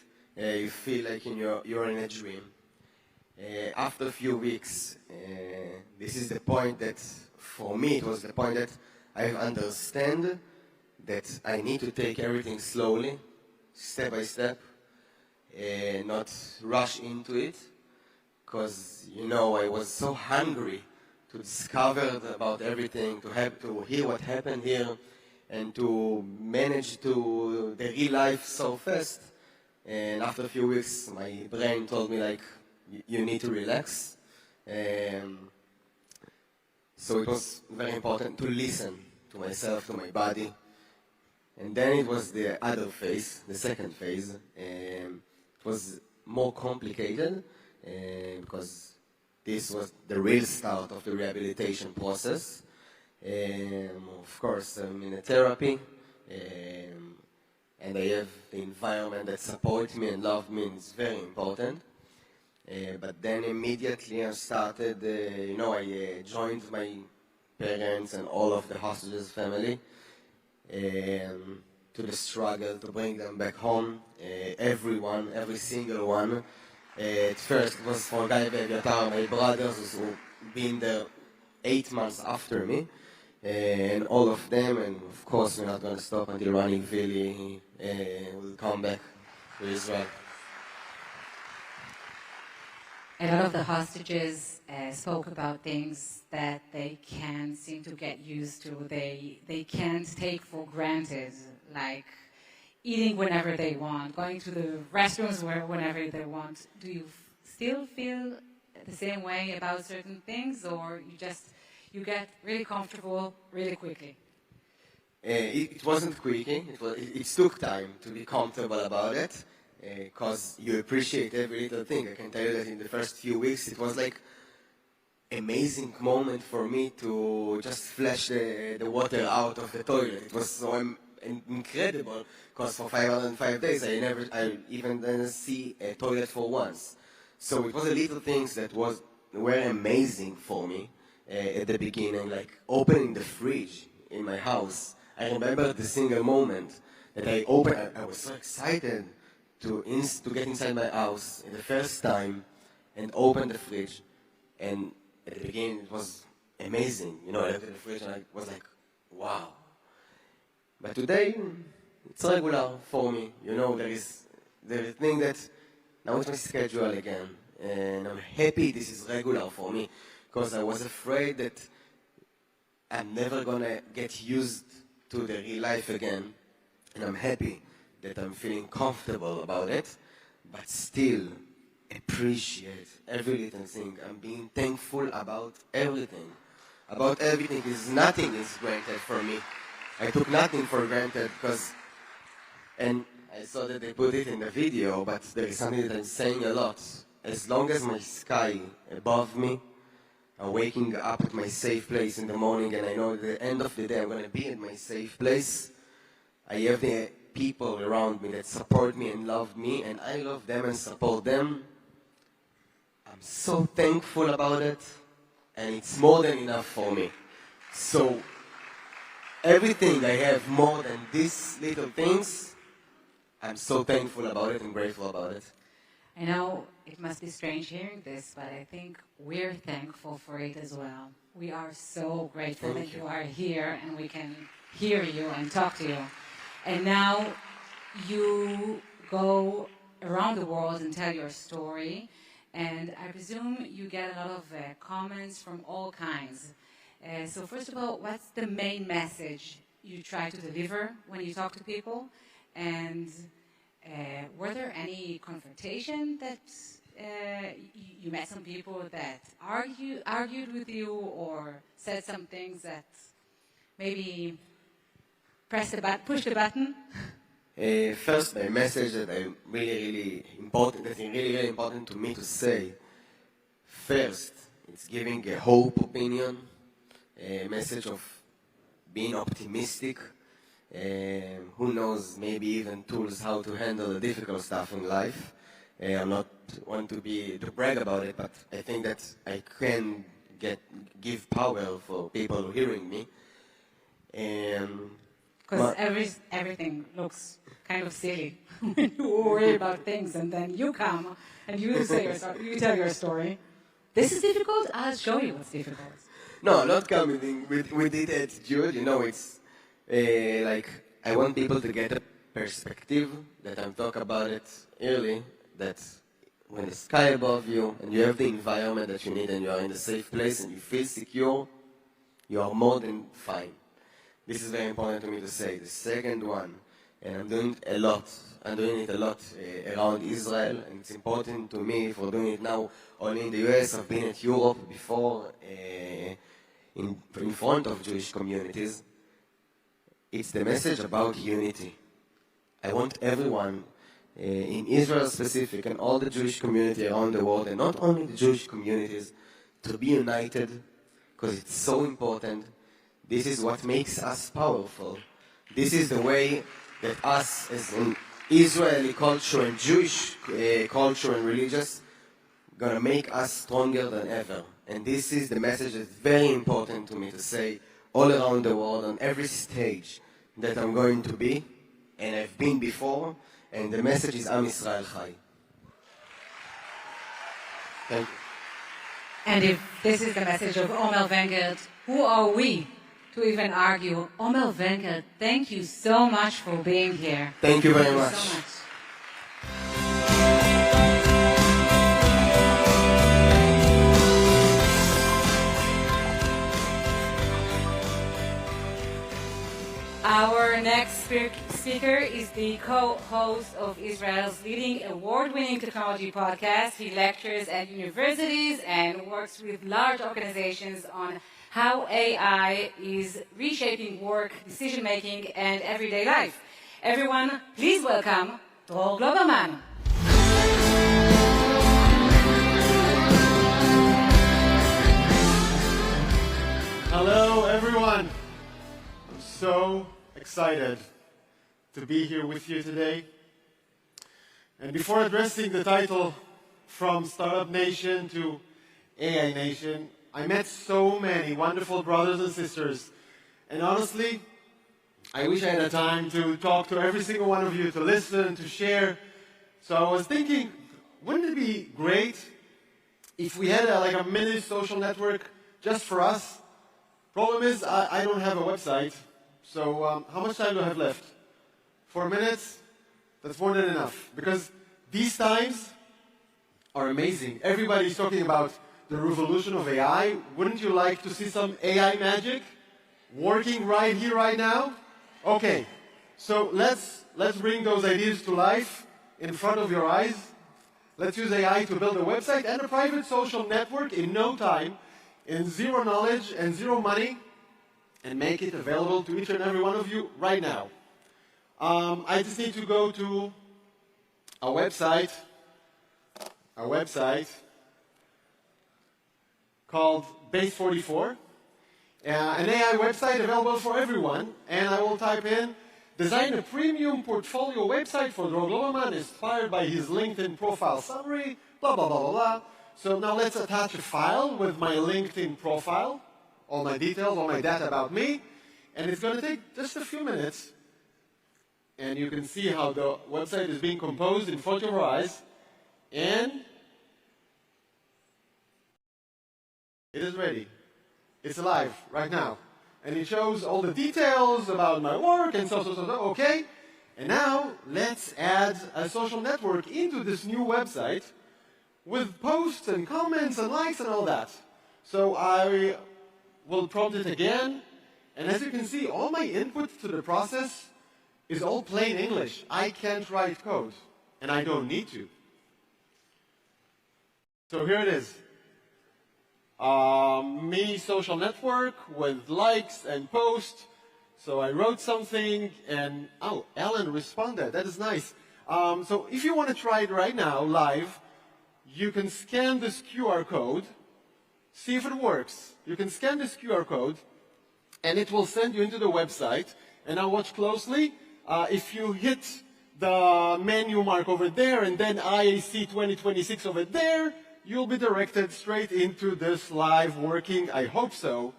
you feel like you're in a dream. After a few weeks, this is the point that, for me, it was the point that I understand that I need to take everything slowly, step by step, not rush into it, because, I was so hungry to discover about everything, to hear what happened here, and to manage to the real life so fast. And after a few weeks, my brain told me, like, you need to relax. So it was very important to listen to myself, to my body. And then it was the other phase, the second phase. It was more complicated because this was the real start of the rehabilitation process. Of course, I'm in a therapy, and I have the environment that supports me and loves me, and it's very important. But then immediately I started, I joined my parents and all of the hostages' family to the struggle to bring them back home. Everyone, every single one. At first it was for Guy Beviatar, my brothers who been there 8 months after me. And all of them, and of course we're not going to stop until Rani Vili will come back to Israel. A lot of the hostages spoke about things that they can't seem to get used to. They can't take for granted, like eating whenever they want, going to the restrooms whenever they want. Do you still feel the same way about certain things, or you get really comfortable really quickly? It wasn't quickly. It took time to be comfortable about it. Because you appreciate every little thing. I can tell you that in the first few weeks it was like amazing moment for me to just flash the water out of the toilet. It was so incredible because for 505 days I even didn't see a toilet for once. So it was the little things that were amazing for me at the beginning, like opening the fridge in my house. I remember the single moment that I opened. I was so excited to get inside my house the first time and open the fridge. And at the beginning it was amazing. I looked at the fridge and I was like, wow. But today, it's regular for me. There is a thing that now it's my schedule again. And I'm happy this is regular for me because I was afraid that I'm never going to get used to the real life again. And I'm happy that I'm feeling comfortable about it, but still appreciate every little thing. I'm being thankful about everything. About everything. Nothing is granted for me. I took nothing for granted and I saw that they put it in the video, but there is something that I'm saying a lot. As long as my sky above me, I'm waking up at my safe place in the morning and I know at the end of the day I'm going to be at my safe place, I have the people around me that support me and love me, and I love them and support them. I'm so thankful about it, and it's more than enough for me. So everything I have more than these little things, I'm so thankful about it and grateful about it. I know it must be strange hearing this, but I think we're thankful for it as well. We are so grateful that you are here and we can hear you and talk to you. And now you go around the world and tell your story, and I presume you get a lot of comments from all kinds. So first of all, what's the main message you try to deliver when you talk to people? And were there any confrontation that you met some people that argued with you or said some things that maybe push the button? First, the message that is really important to me to say. First, it's giving a hope opinion, a message of being optimistic. Who knows, maybe even tools how to handle the difficult stuff in life. I'm not want to brag about it, but I think that I can give power for people hearing me. Because everything looks kind of silly. when you worry about things and then you come and you say your story, you tell your story. This is difficult? I'll show you what's difficult. No, not coming with it attitude. You know, it's like I want people to get a perspective that I'm talking about it early, that when the sky above you and you have the environment that you need and you are in a safe place and you feel secure, you are more than fine. This is very important to me to say. The second one, and I'm doing it a lot around Israel, and it's important to me for doing it now only in the US. I've been at Europe before in front of Jewish communities. It's the message about unity. I want everyone in Israel specific and all the Jewish community around the world, and not only the Jewish communities, to be united, because it's so important. This is what makes us powerful. This is the way that us as an Israeli culture and Jewish culture and religious gonna make us stronger than ever. And this is the message that's very important to me to say all around the world on every stage that I'm going to be, and I've been before, and the message is Am Yisrael Chai. Thank you. And if this is the message of Omer Wenkert, who are we to even argue? Omer Wenkert, thank you so much for being here. Thank you very much. So much. Our next speaker is the co-host of Israel's leading award-winning technology podcast. He lectures at universities and works with large organizations on how AI is reshaping work, decision-making, and everyday life. Everyone, please welcome Dror Globerman. Hello, everyone. I'm so excited to be here with you today. And before addressing the title From Startup Nation to AI Nation, I met so many wonderful brothers and sisters. And honestly, I wish I had the time to talk to every single one of you, to listen, to share. So I was thinking, wouldn't it be great if we had a mini social network just for us? Problem is, I don't have a website. So how much time do I have left? 4 minutes? That's more than enough. Because these times are amazing. Everybody's talking about the revolution of AI. Wouldn't you like to see some AI magic working right here, right now? Okay, so let's bring those ideas to life in front of your eyes. Let's use AI to build a website and a private social network in no time, in zero knowledge and zero money, and make it available to each and every one of you right now. I just need to go to a website called Base44, an AI website available for everyone, and I will type in, design a premium portfolio website for Dror Globerman inspired by his LinkedIn profile summary, blah, blah, blah, blah, blah. So now let's attach a file with my LinkedIn profile, all my details, all my data about me, and it's going to take just a few minutes, and you can see how the website is being composed in front of your eyes, and it is ready. It's alive right now. And it shows all the details about my work and so. Okay. And now let's add a social network into this new website with posts and comments and likes and all that. So I will prompt it again. And as you can see, all my input to the process is all plain English. I can't write code. And I don't need to. So here it is. Mini social network with likes and posts. So I wrote something and, oh, Alan responded. That is nice. So if you want to try it right now, live, you can scan this QR code, see if it works. You can scan this QR code, and it will send you into the website. And now watch closely. If you hit the menu mark over there, and then IAC 2026 over there, you'll be directed straight into this live working, I hope so,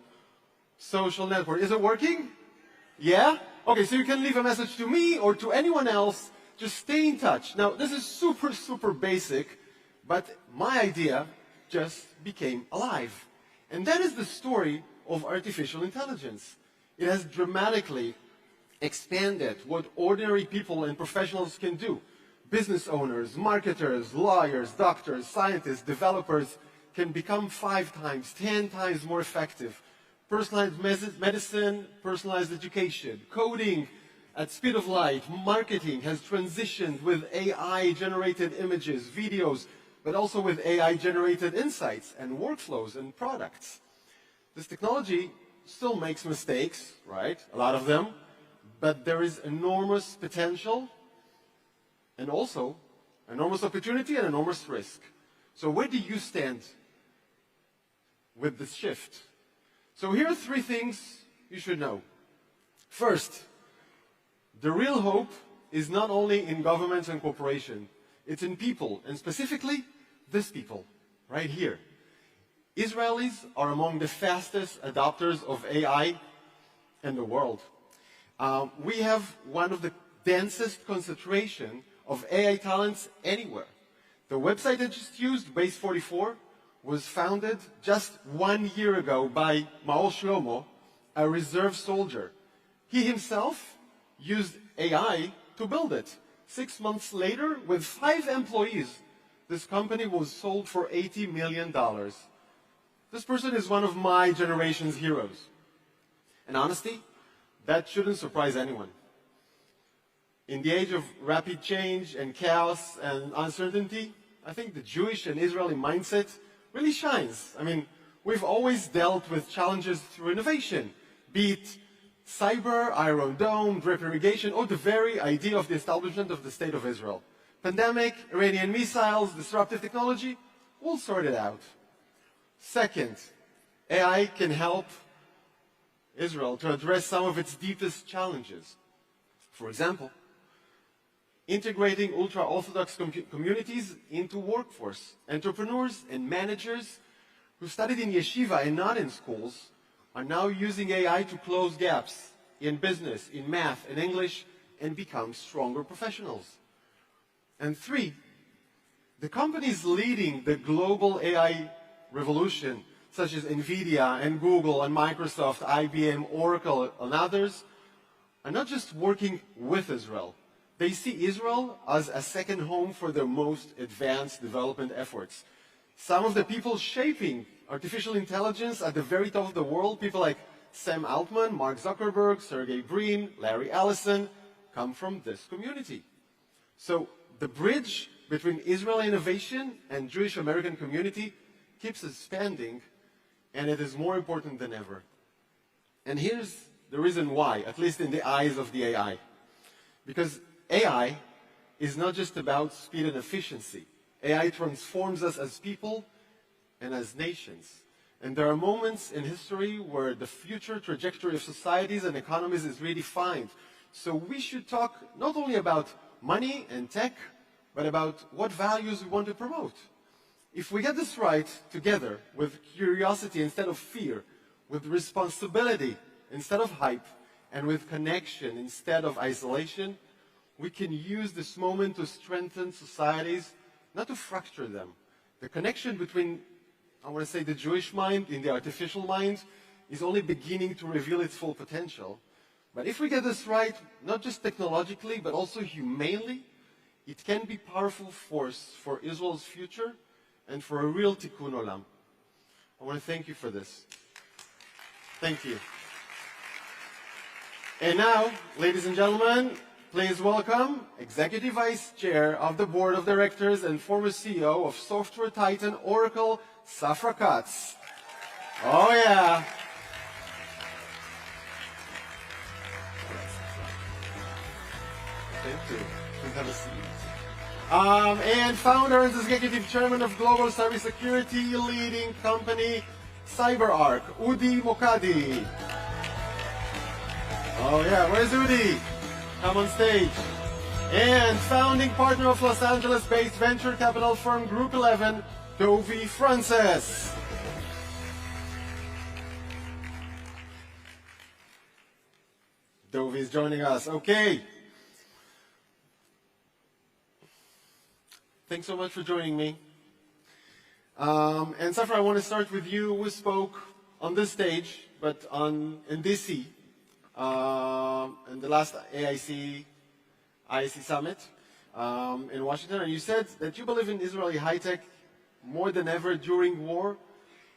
social network. Is it working? Yeah? Okay, so you can leave a message to me or to anyone else just stay in touch. Now, this is super, super basic, but my idea just became alive. And that is the story of artificial intelligence. It has dramatically expanded what ordinary people and professionals can do. Business owners, marketers, lawyers, doctors, scientists, developers can become 5 times, 10 times more effective. Personalized medicine, personalized education, coding at speed of light, marketing has transitioned with AI-generated images, videos, but also with AI-generated insights and workflows and products. This technology still makes mistakes, right? A lot of them, but there is enormous potential and also enormous opportunity and enormous risk. So where do you stand with this shift? So here are 3 things you should know. First, the real hope is not only in governments and corporations, it's in people, and specifically this people, right here. Israelis are among the fastest adopters of AI in the world. We have one of the densest concentration of AI talents anywhere. The website I just used, Base44, was founded just 1 year ago by Maor Shlomo, a reserve soldier. He himself used AI to build it. 6 months later, with 5 employees, this company was sold for $80 million. This person is one of my generation's heroes. And honestly, that shouldn't surprise anyone. In the age of rapid change and chaos and uncertainty, I think the Jewish and Israeli mindset really shines. I mean, we've always dealt with challenges through innovation, be it cyber, Iron Dome, drip irrigation, or the very idea of the establishment of the State of Israel. Pandemic, Iranian missiles, disruptive technology, we'll sort it out. Second, AI can help Israel to address some of its deepest challenges. For example, integrating ultra-Orthodox communities into workforce. Entrepreneurs and managers who studied in yeshiva and not in schools are now using AI to close gaps in business, in math, and English, and become stronger professionals. And 3, the companies leading the global AI revolution, such as NVIDIA and Google and Microsoft, IBM, Oracle, and others, are not just working with Israel. They see Israel as a second home for their most advanced development efforts. Some of the people shaping artificial intelligence at the very top of the world, people like Sam Altman, Mark Zuckerberg, Sergey Brin, Larry Ellison, come from this community. So the bridge between Israeli innovation and Jewish American community keeps expanding, and it is more important than ever. And here's the reason why, at least in the eyes of the AI. Because AI is not just about speed and efficiency. AI transforms us as people and as nations. And there are moments in history where the future trajectory of societies and economies is redefined. So we should talk not only about money and tech, but about what values we want to promote. If we get this right together, with curiosity instead of fear, with responsibility instead of hype, and with connection instead of isolation, we can use this moment to strengthen societies, not to fracture them. The connection between, I want to say, the Jewish mind and the artificial mind is only beginning to reveal its full potential. But if we get this right, not just technologically, but also humanely, it can be a powerful force for Israel's future and for a real tikkun olam. I want to thank you for this. Thank you. And now, ladies and gentlemen, please welcome Executive Vice Chair of the Board of Directors and former CEO of software titan Oracle, Safra Katz. Oh yeah. Thank you. Please have a seat. And founder and executive chairman of global cybersecurity leading company CyberArk, Udi Mokadi. Oh yeah, where's Udi? Come on stage. And founding partner of Los Angeles-based venture capital firm Group 11, Dovi Francis. Dovi is joining us. Okay. Thanks so much for joining me. And Safra, I want to start with you. We spoke on this stage, but in DC, in the last IAC summit in Washington, and you said that you believe in Israeli high-tech more than ever during war,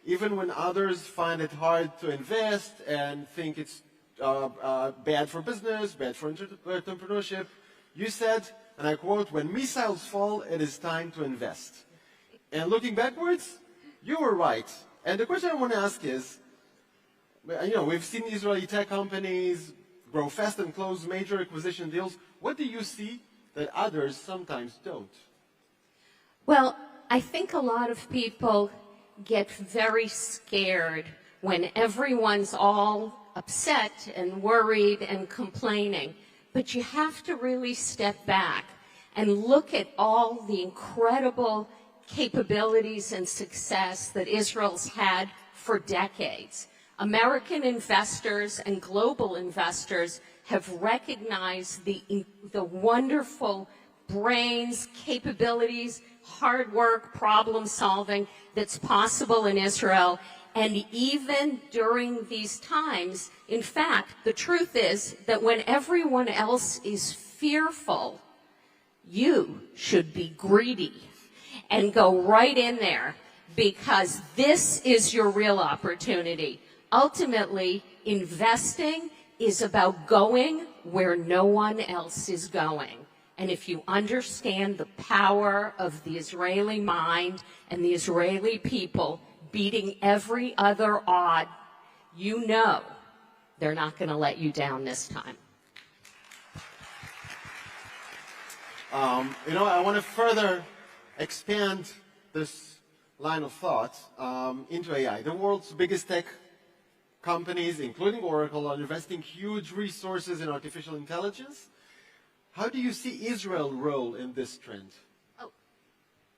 even when others find it hard to invest and think it's bad for business, bad for entrepreneurship. You said, and I quote, "When missiles fall, it is time to invest." And looking backwards, you were right. And the question I want to ask is, we've seen Israeli tech companies grow fast and close major acquisition deals. What do you see that others sometimes don't? Well, I think a lot of people get very scared when everyone's all upset and worried and complaining. But you have to really step back and look at all the incredible capabilities and success that Israel's had for decades. American investors and global investors have recognized the wonderful brains, capabilities, hard work, problem solving that's possible in Israel. And even during these times, in fact, the truth is that when everyone else is fearful, you should be greedy and go right in there, because this is your real opportunity. Ultimately, investing is about going where no one else is going. And if you understand the power of the Israeli mind and the Israeli people beating every other odd, you know they're not going to let you down this time. I want to further expand this line of thought into AI. The world's biggest tech companies, including Oracle, are investing huge resources in artificial intelligence. How do you see Israel's role in this trend?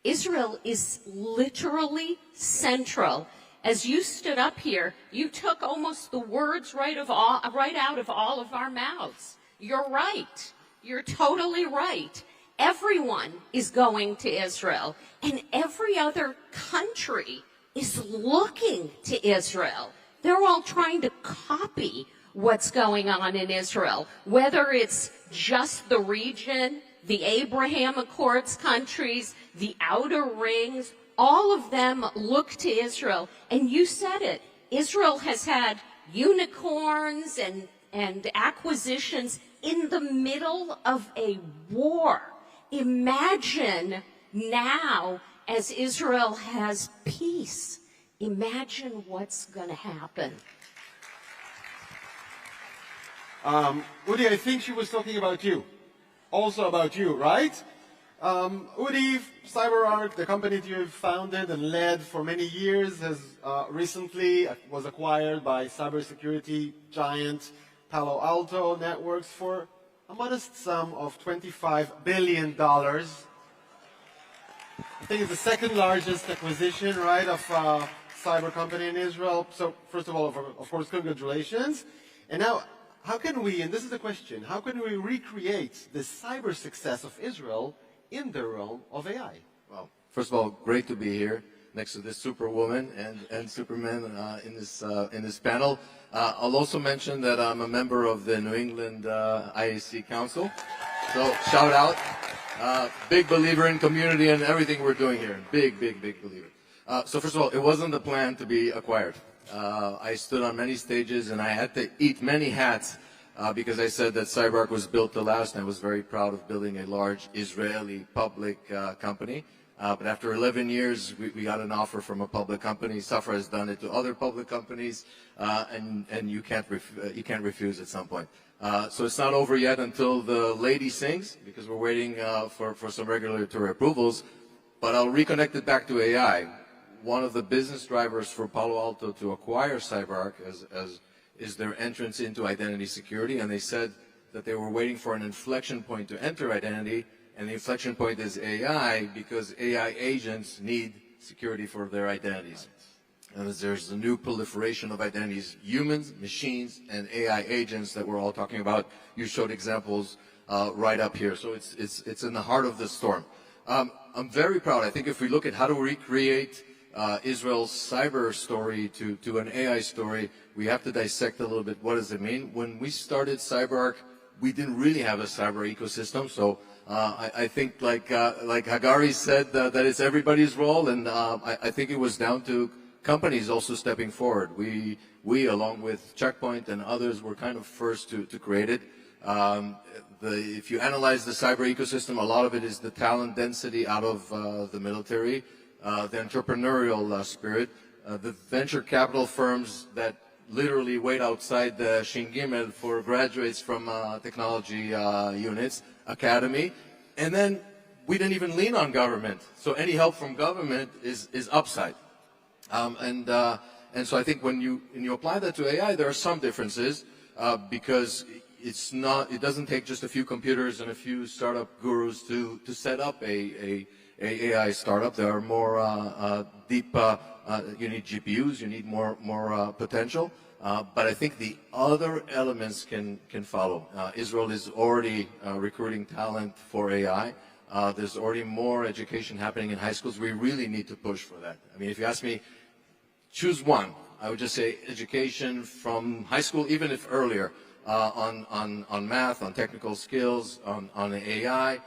Israel is literally central. As you stood up here, you took almost the words right out of all of our mouths. You're right. You're totally right. Everyone is going to Israel, and every other country is looking to Israel. They're all trying to copy what's going on in Israel, whether it's just the region, the Abraham Accords countries, the outer rings, all of them look to Israel. And you said it, Israel has had unicorns and acquisitions in the middle of a war. Imagine now, as Israel has peace, imagine what's going to happen. Udi, I think she was talking about you. Also about you, right? Udi, CyberArk, the company that you have founded and led for many years, has recently was acquired by cybersecurity giant Palo Alto Networks for a modest sum of $25 billion. I think it's the second largest acquisition, right, of cyber company in Israel. So first of all, of course, congratulations. And now, how can we, and this is the question, how can we recreate the cyber success of Israel in the realm of AI? Well, first of all, great to be here next to this superwoman and superman in this panel. I'll also mention that I'm a member of the New England IAC Council. So shout out. Big believer in community and everything we're doing here. Big believer. So first of all, it wasn't the plan to be acquired. I stood on many stages and I had to eat many hats because I said that CyberArk was built to last, and I was very proud of building a large Israeli public company. But after 11 years, we got an offer from a public company. Safra has done it to other public companies, and you can't refuse at some point. So it's not over yet until the lady sings, because we're waiting for some regulatory approvals. But I'll reconnect it back to AI. One of the business drivers for Palo Alto to acquire CyberArk is their entrance into identity security, and they said that they were waiting for an inflection point to enter identity, and the inflection point is AI, because AI agents need security for their identities. And there's a new proliferation of identities, humans, machines, and AI agents that we're all talking about. You showed examples right up here. So it's in the heart of the storm. I'm very proud. I think if we look at how to recreate Israel's cyber story to an AI story, we have to dissect a little bit what does it mean. When we started CyberArk, we didn't really have a cyber ecosystem, so I think like Hagari said, that it's everybody's role, and I think it was down to companies also stepping forward. We along with Checkpoint and others, were kind of first to create it. If you analyze the cyber ecosystem, a lot of it is the talent density out of the military, the entrepreneurial spirit, the venture capital firms that literally wait outside the Shin Gimel for graduates from technology units, academy, and then we didn't even lean on government. So any help from government is upside. And so I think when you apply that to AI, there are some differences because it doesn't take just a few computers and a few startup gurus to set up a AI startup. There are more deep. You need GPUs. You need more potential. But I think the other elements can follow. Israel is already recruiting talent for AI. There's already more education happening in high schools. We really need to push for that. I mean, if you ask me, choose one, I would just say education from high school, even if earlier, on math, on technical skills, on AI,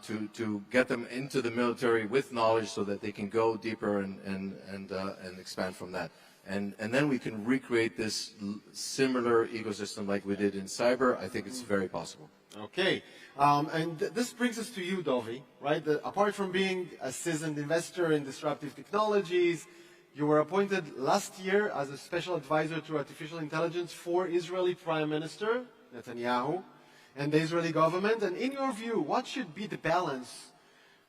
to get them into the military with knowledge so that they can go deeper and expand from that. And then we can recreate this similar ecosystem like we did in cyber. I think it's very possible. Okay. And this brings us to you, Dovi, right? Apart from being a seasoned investor in disruptive technologies, you were appointed last year as a special advisor to artificial intelligence for Israeli Prime Minister Netanyahu and the Israeli government. And in your view, what should be the balance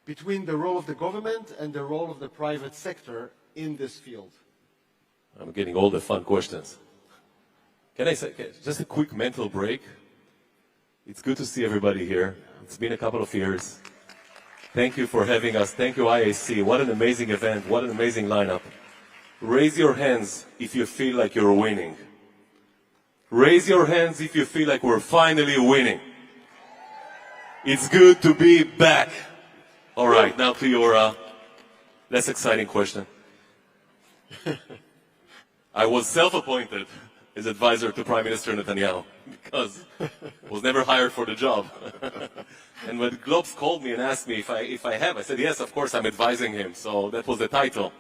between the role of the government and the role of the private sector in this field? I'm getting all the fun questions. Can I say, just a quick mental break? It's good to see everybody here. It's been a couple of years. Thank you for having us. Thank you, IAC. What an amazing event. What an amazing lineup. Raise your hands if you feel like you're winning. Raise your hands if you feel like we're finally winning. It's good to be back. All right, now to your less exciting question. I was self-appointed as advisor to Prime Minister Netanyahu because I was never hired for the job. And when Globes called me and asked me if I have, I said, yes, of course, I'm advising him. So that was the title.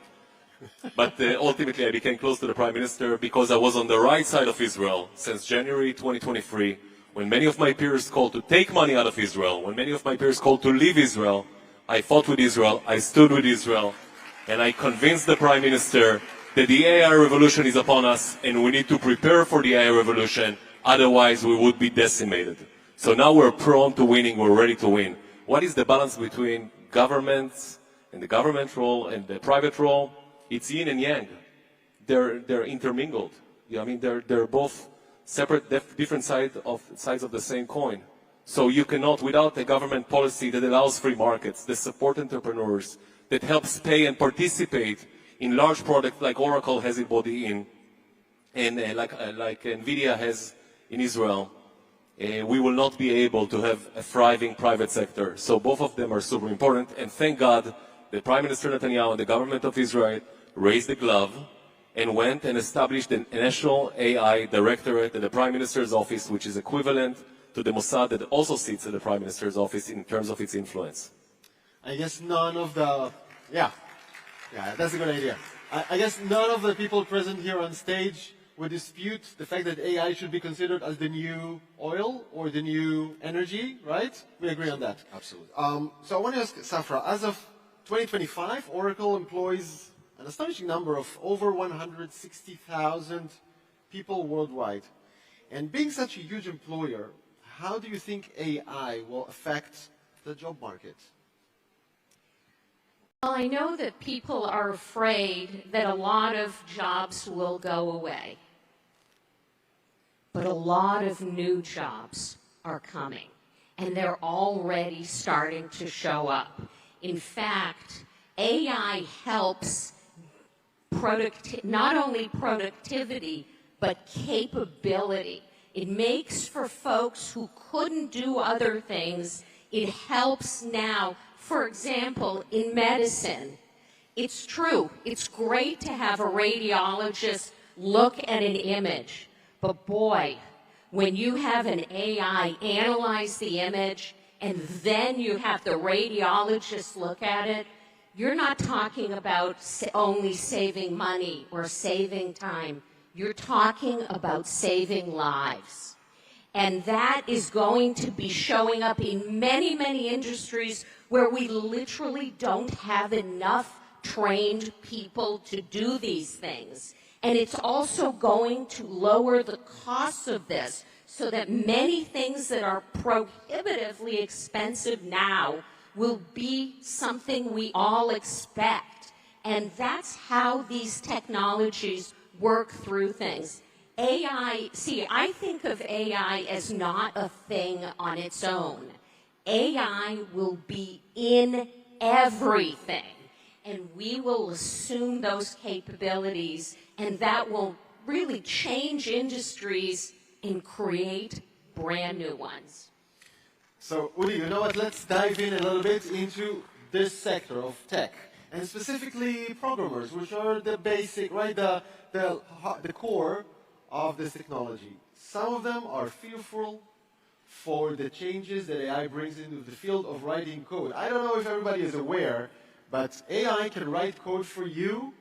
But ultimately, I became close to the Prime Minister because I was on the right side of Israel since January 2023, when many of my peers called to take money out of Israel, when many of my peers called to leave Israel. I fought with Israel, I stood with Israel, and I convinced the Prime Minister that the AI revolution is upon us, and we need to prepare for the AI revolution, otherwise we would be decimated. So now we're prone to winning, we're ready to win. What is the balance between governments and the government role and the private role? It's yin and yang. They're intermingled. I mean, they're both separate, different sides of the same coin. So you cannot, without a government policy that allows free markets, that support entrepreneurs, that helps pay and participate in large products like Oracle has in Body In, and like NVIDIA has in Israel, we will not be able to have a thriving private sector. So both of them are super important, and thank God the Prime Minister Netanyahu and the government of Israel raised the glove and went and established a national AI directorate at the Prime Minister's office, which is equivalent to the Mossad that also sits at the Prime Minister's office in terms of its influence. I guess none of the... Yeah, that's a good idea. I guess none of the people present here on stage would dispute the fact that AI should be considered as the new oil or the new energy, right? We agree on that. Absolutely. So I want to ask Safra, as of 2025, Oracle employs an astonishing number of over 160,000 people worldwide. And being such a huge employer, how do you think AI will affect the job market? Well, I know that people are afraid that a lot of jobs will go away. But a lot of new jobs are coming. And they're already starting to show up. In fact, AI helps not only productivity, but capability. It makes for folks who couldn't do other things, it helps now For example, in medicine, it's true, it's great to have a radiologist look at an image, but boy, when you have an AI analyze the image and then you have the radiologist look at it, you're not talking about only saving money or saving time. You're talking about saving lives. And that is going to be showing up in many, many industries where we literally don't have enough trained people to do these things. And it's also going to lower the cost of this so that many things that are prohibitively expensive now will be something we all expect. And that's how these technologies work through things. AI, see, I think of AI as not a thing on its own. AI will be in everything, and we will assume those capabilities, and that will really change industries and create brand new ones. So, Udi, you know what? Let's dive in a little bit into this sector of tech, and specifically programmers, which are the basic, right, the core of this technology. Some of them are fearful for the changes that AI brings into the field of writing code. I don't know if everybody is aware, but AI can write code for you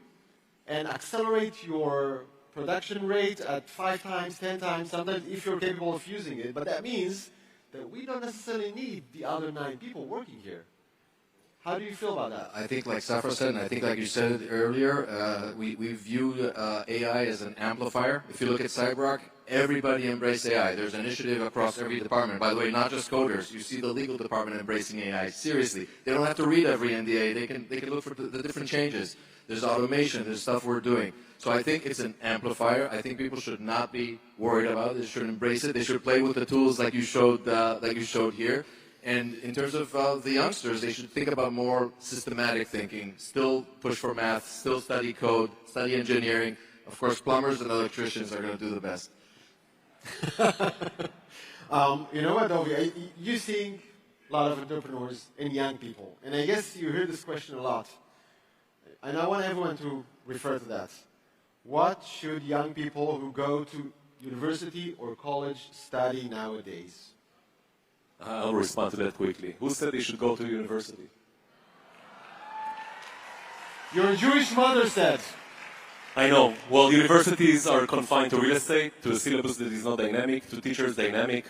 and accelerate your production rate at 5 times, 10 times, sometimes if you're capable of using it. But that means that we don't necessarily need the other 9 people working here. How do you feel about that? I think like Safra said, and I think like you said earlier, we view AI as an amplifier. If you look at CyberArk, everybody embraced AI. There's an initiative across every department. By the way, not just coders. You see the legal department embracing AI. Seriously. They don't have to read every NDA. They can look for the different changes. There's automation. There's stuff we're doing. So I think it's an amplifier. I think people should not be worried about it. They should embrace it. They should play with the tools like you showed here. And in terms of the youngsters, they should think about more systematic thinking, still push for math, still study code, study engineering. Of course, plumbers and electricians are going to do the best. You know what, Dovi? You're seeing a lot of entrepreneurs and young people. And I guess you hear this question a lot. And I want everyone to refer to that. What should young people who go to university or college study nowadays? I'll respond to that quickly. Who said they should go to university? Your Jewish mother said. I know. Well, universities are confined to real estate, to a syllabus that is not dynamic, to teachers dynamic,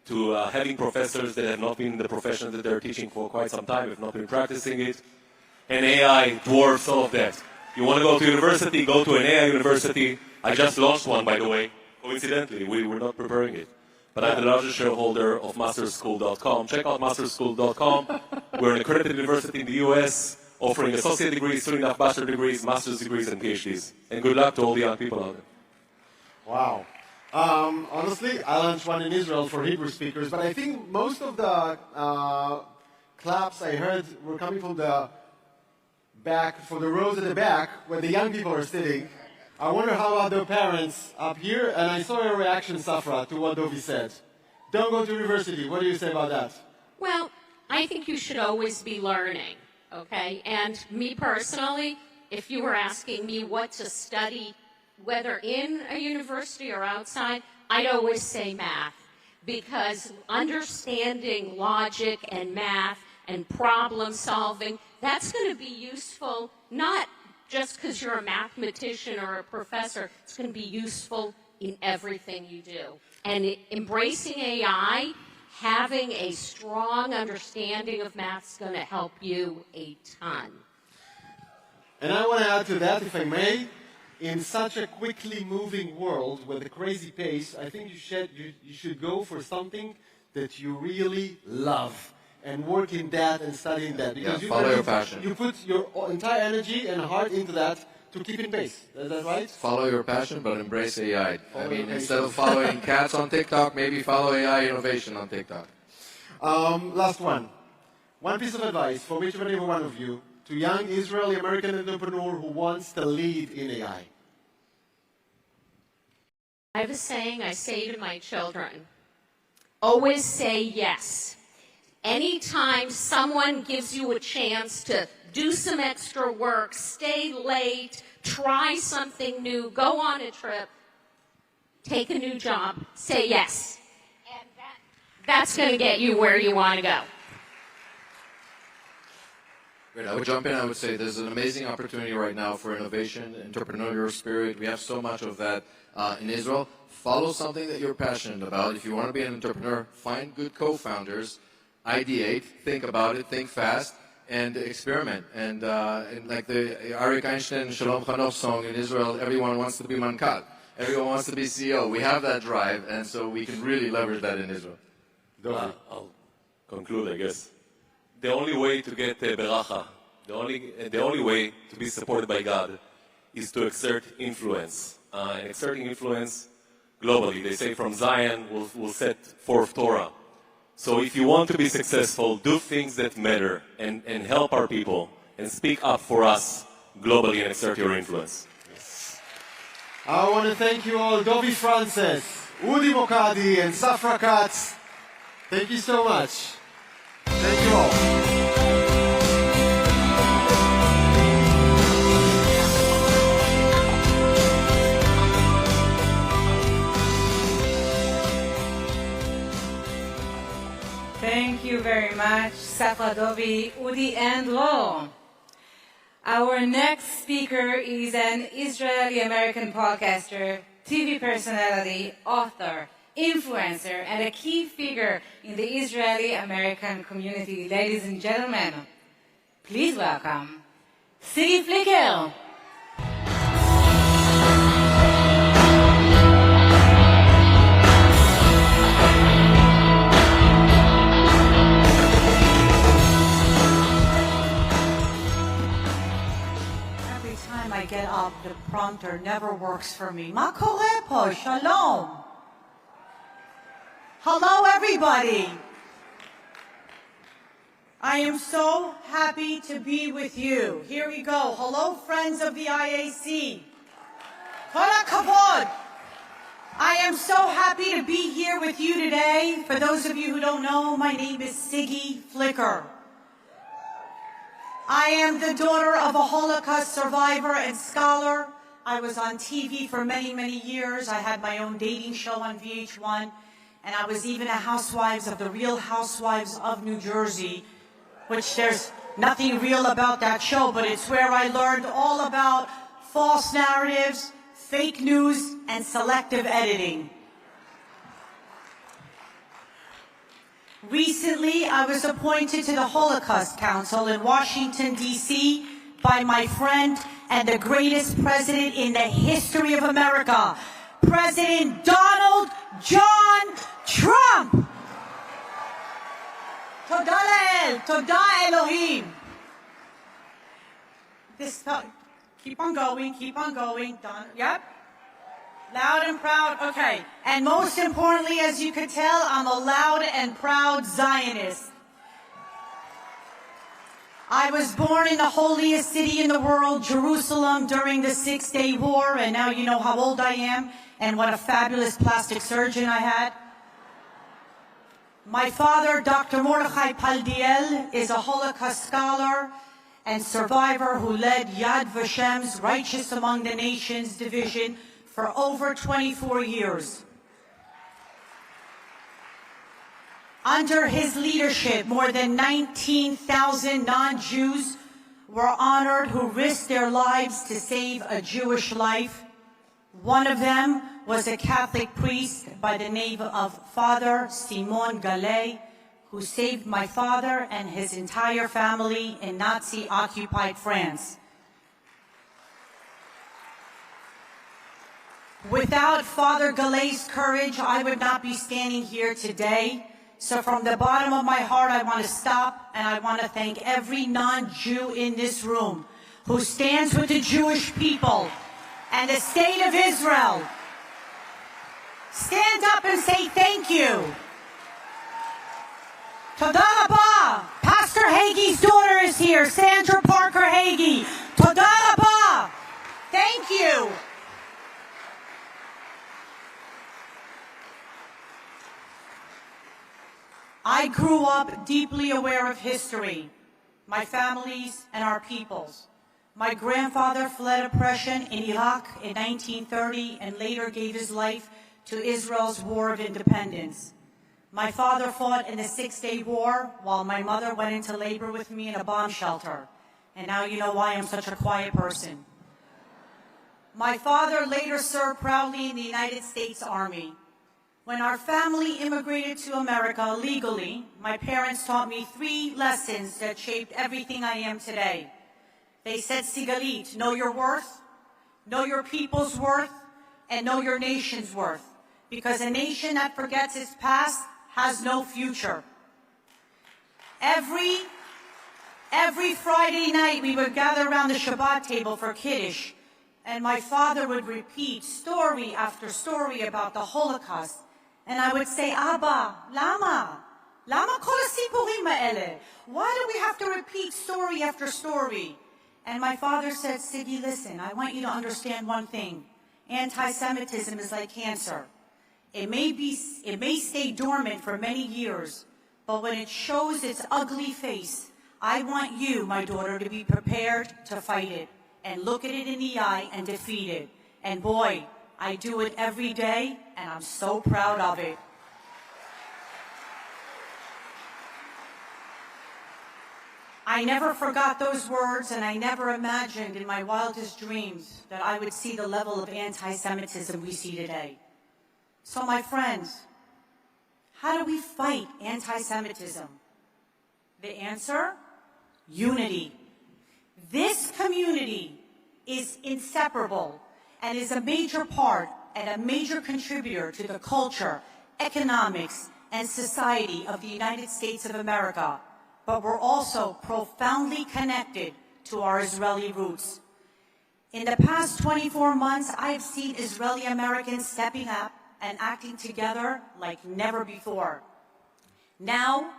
to having professors that have not been in the profession that they're teaching for quite some time, have not been practicing it. And AI dwarfs all of that. You want to go to university, go to an AI university. I just launched one, by the way. Coincidentally, we were not preparing it. But I'm the largest shareholder of masterschool.com. Check out masterschool.com. We're an accredited university in the US, offering associate degrees, 3.5 bachelor degrees, master's degrees, and PhDs. And good luck to all the young people out there. Wow. Honestly, I launched one in Israel for Hebrew speakers, but I think most of the claps I heard were coming from the back, from the rows at the back, where the young people are sitting. I wonder how about the parents up here, and I saw your reaction, Safra, to what Dovi said. Don't go to university. What do you say about that? Well, I think you should always be learning, okay? And me personally, if you were asking me what to study, whether in a university or outside, I'd always say math, because understanding logic and math and problem solving, that's going to be useful not just because you're a mathematician or a professor. It's going to be useful in everything you do. And embracing AI, having a strong understanding of math is going to help you a ton. And I want to add to that, if I may, in such a quickly moving world with a crazy pace, I think you should go for something that you really love and work in that and study in that. Because follow your passion. You put your entire energy and heart into that to keep in pace. Is that right? Follow your passion, but embrace AI. Instead of following cats on TikTok, maybe follow AI innovation on TikTok. Last one. One piece of advice for each and every one of you to young Israeli-American entrepreneur who wants to lead in AI. I have a saying I say to my children, always say yes. Anytime someone gives you a chance to do some extra work, stay late, try something new, go on a trip, take a new job, say yes. And that's going to get you where you want to go. Great. I would jump in. I would say there's an amazing opportunity right now for innovation, entrepreneurial spirit. We have so much of that in Israel. Follow something that you're passionate about. If you want to be an entrepreneur, find good co-founders, ideate, think about it, think fast, and experiment. And like the Arik Einstein Shalom Chanoch song in Israel, everyone wants to be Mankal. Everyone wants to be CEO. We have that drive, and so we can really leverage that in Israel. I'll conclude, I guess. The only way to get beracha, the only way to be supported by God is to exert influence. And exerting influence globally. They say from Zion we'll set forth Torah. So if you want to be successful, do things that matter and help our people and speak up for us globally and exert your influence. I want to thank you all, Dovi Frances, Udi Mokadi, and Safra Katz. Thank you so much. Thank you all. Thank you very much, Safra, Dovi, Udi, and Lo. Our next speaker is an Israeli-American podcaster, TV personality, author, influencer, and a key figure in the Israeli-American community. Ladies and gentlemen, please welcome Siggy Flicker. Every time I get up, the prompter never works for me. Ma kore po? Shalom. Hello, everybody. I am so happy to be with you. Here we go. Hello, friends of the IAC. Kol hakavod. I am so happy to be here with you today. For those of you who don't know, my name is Siggy Flicker. I am the daughter of a Holocaust survivor and scholar. I was on TV for many, many years. I had my own dating show on VH1. And I was even a housewives of the Real Housewives of New Jersey, which there's nothing real about that show, but it's where I learned all about false narratives, fake news, and selective editing. Recently, I was appointed to the Holocaust Council in Washington, D.C. by my friend and the greatest president in the history of America, President Donald John Trump. Toda Lael, Toda Elohim. Keep on going. Done. Yep. Loud and proud. Okay. And most importantly, as you can tell, I'm a loud and proud Zionist. I was born in the holiest city in the world, Jerusalem, during the Six-Day War, and now you know how old I am and what a fabulous plastic surgeon I had. My father, Dr. Mordechai Paldiel, is a Holocaust scholar and survivor who led Yad Vashem's Righteous Among the Nations division for over 24 years. Under his leadership, more than 19,000 non-Jews were honored who risked their lives to save a Jewish life. One of them was a Catholic priest by the name of Father Simon Gallet, who saved my father and his entire family in Nazi-occupied France. Without Father Gallet's courage, I would not be standing here today. So from the bottom of my heart, I want to stop and I want to thank every non-Jew in this room who stands with the Jewish people and the state of Israel. Stand up and say thank you. Toda Rabah. Pastor Hagee's daughter is here, Sandra Parker Hagee. Toda Rabah. Thank you. I grew grew up deeply aware of history, my family's and our people's. My grandfather fled oppression in Iraq in 1930 and later gave his life to Israel's War of Independence. My father fought in the Six-Day War while my mother went into labor with me in a bomb shelter. And now you know why I'm such a quiet person. My father later served proudly in the United States Army. When our family immigrated to America legally, my parents taught me 3 lessons that shaped everything I am today. They said, Sigalit, know your worth, know your people's worth, and know your nation's worth. Because a nation that forgets its past has no future. Every Friday night, we would gather around the Shabbat table for Kiddush, and my father would repeat story after story about the Holocaust. And I would say, Abba, lama kol hasipurim ha'ele? Why do we have to repeat story after story? And my father said, Siggy, listen, I want you to understand one thing. Anti-Semitism is like cancer. It may stay dormant for many years, but when it shows its ugly face, I want you, my daughter, to be prepared to fight it and look at it in the eye and defeat it. And boy, I do it every day, and I'm so proud of it. I never forgot those words, and I never imagined in my wildest dreams that I would see the level of anti-Semitism we see today. So my friends, how do we fight anti-Semitism? The answer? Unity. This community is inseparable and is a major part and a major contributor to the culture, economics, and society of the United States of America. But we're also profoundly connected to our Israeli roots. In the past 24 months, I have seen Israeli Americans stepping up and acting together like never before. Now,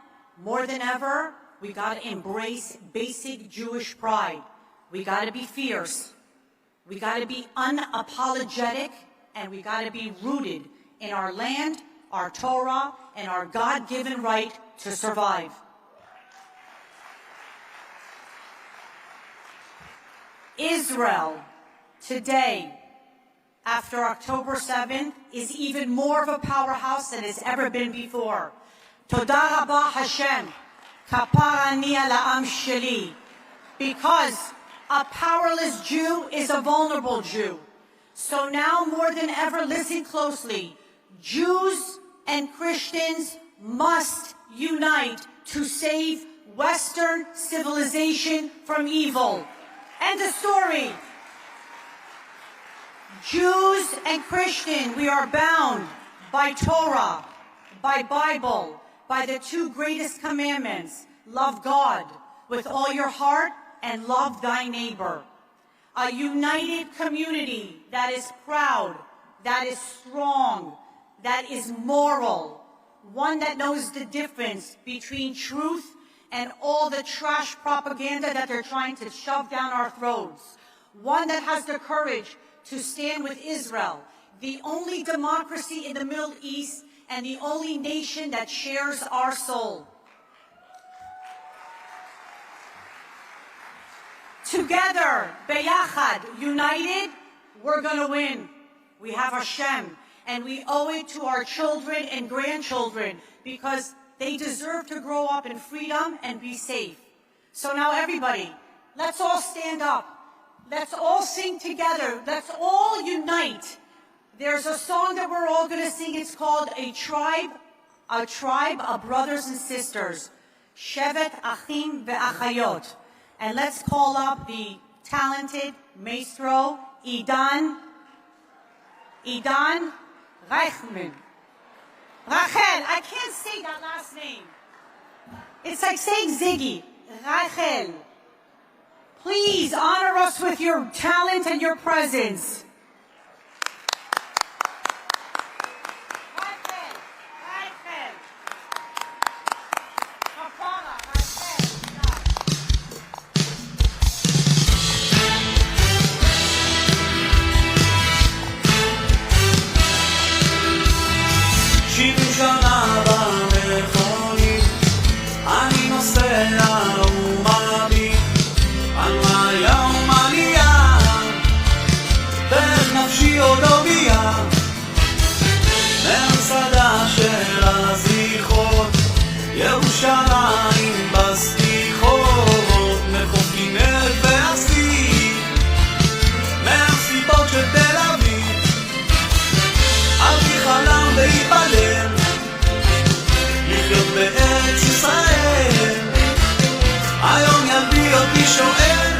more than ever, we gotta embrace basic Jewish pride. We gotta be fierce. We gotta be unapologetic, and we gotta be rooted in our land, our Torah, and our God-given right to survive. Israel, today, after October 7th, is even more of a powerhouse than it's ever been before. Toda Rabba Hashem, kapara ani ala am sheli. Because a powerless Jew is a vulnerable Jew. So now more than ever, listen closely. Jews and Christians must unite to save Western civilization from evil. End of story. Jews and Christians, we are bound by Torah, by Bible, by the 2 greatest commandments. Love God with all your heart and love thy neighbor. A united community that is proud, that is strong, that is moral. One that knows the difference between truth and all the trash propaganda that they're trying to shove down our throats. One that has the courage to stand with Israel, the only democracy in the Middle East and the only nation that shares our soul. Together, beyachad, united, we're gonna win. We have Hashem, and we owe it to our children and grandchildren because they deserve to grow up in freedom and be safe. So now everybody, let's all stand up. Let's all sing together. Let's all unite. There's a song that we're all going to sing. It's called A Tribe of Brothers and Sisters. Shevet Achim Ve'achayot. And let's call up the talented maestro, Idan Reichman. Rachel, I can't say that last name. It's like saying Ziggy. Rachel. Please honor us with your talent and your presence. שואל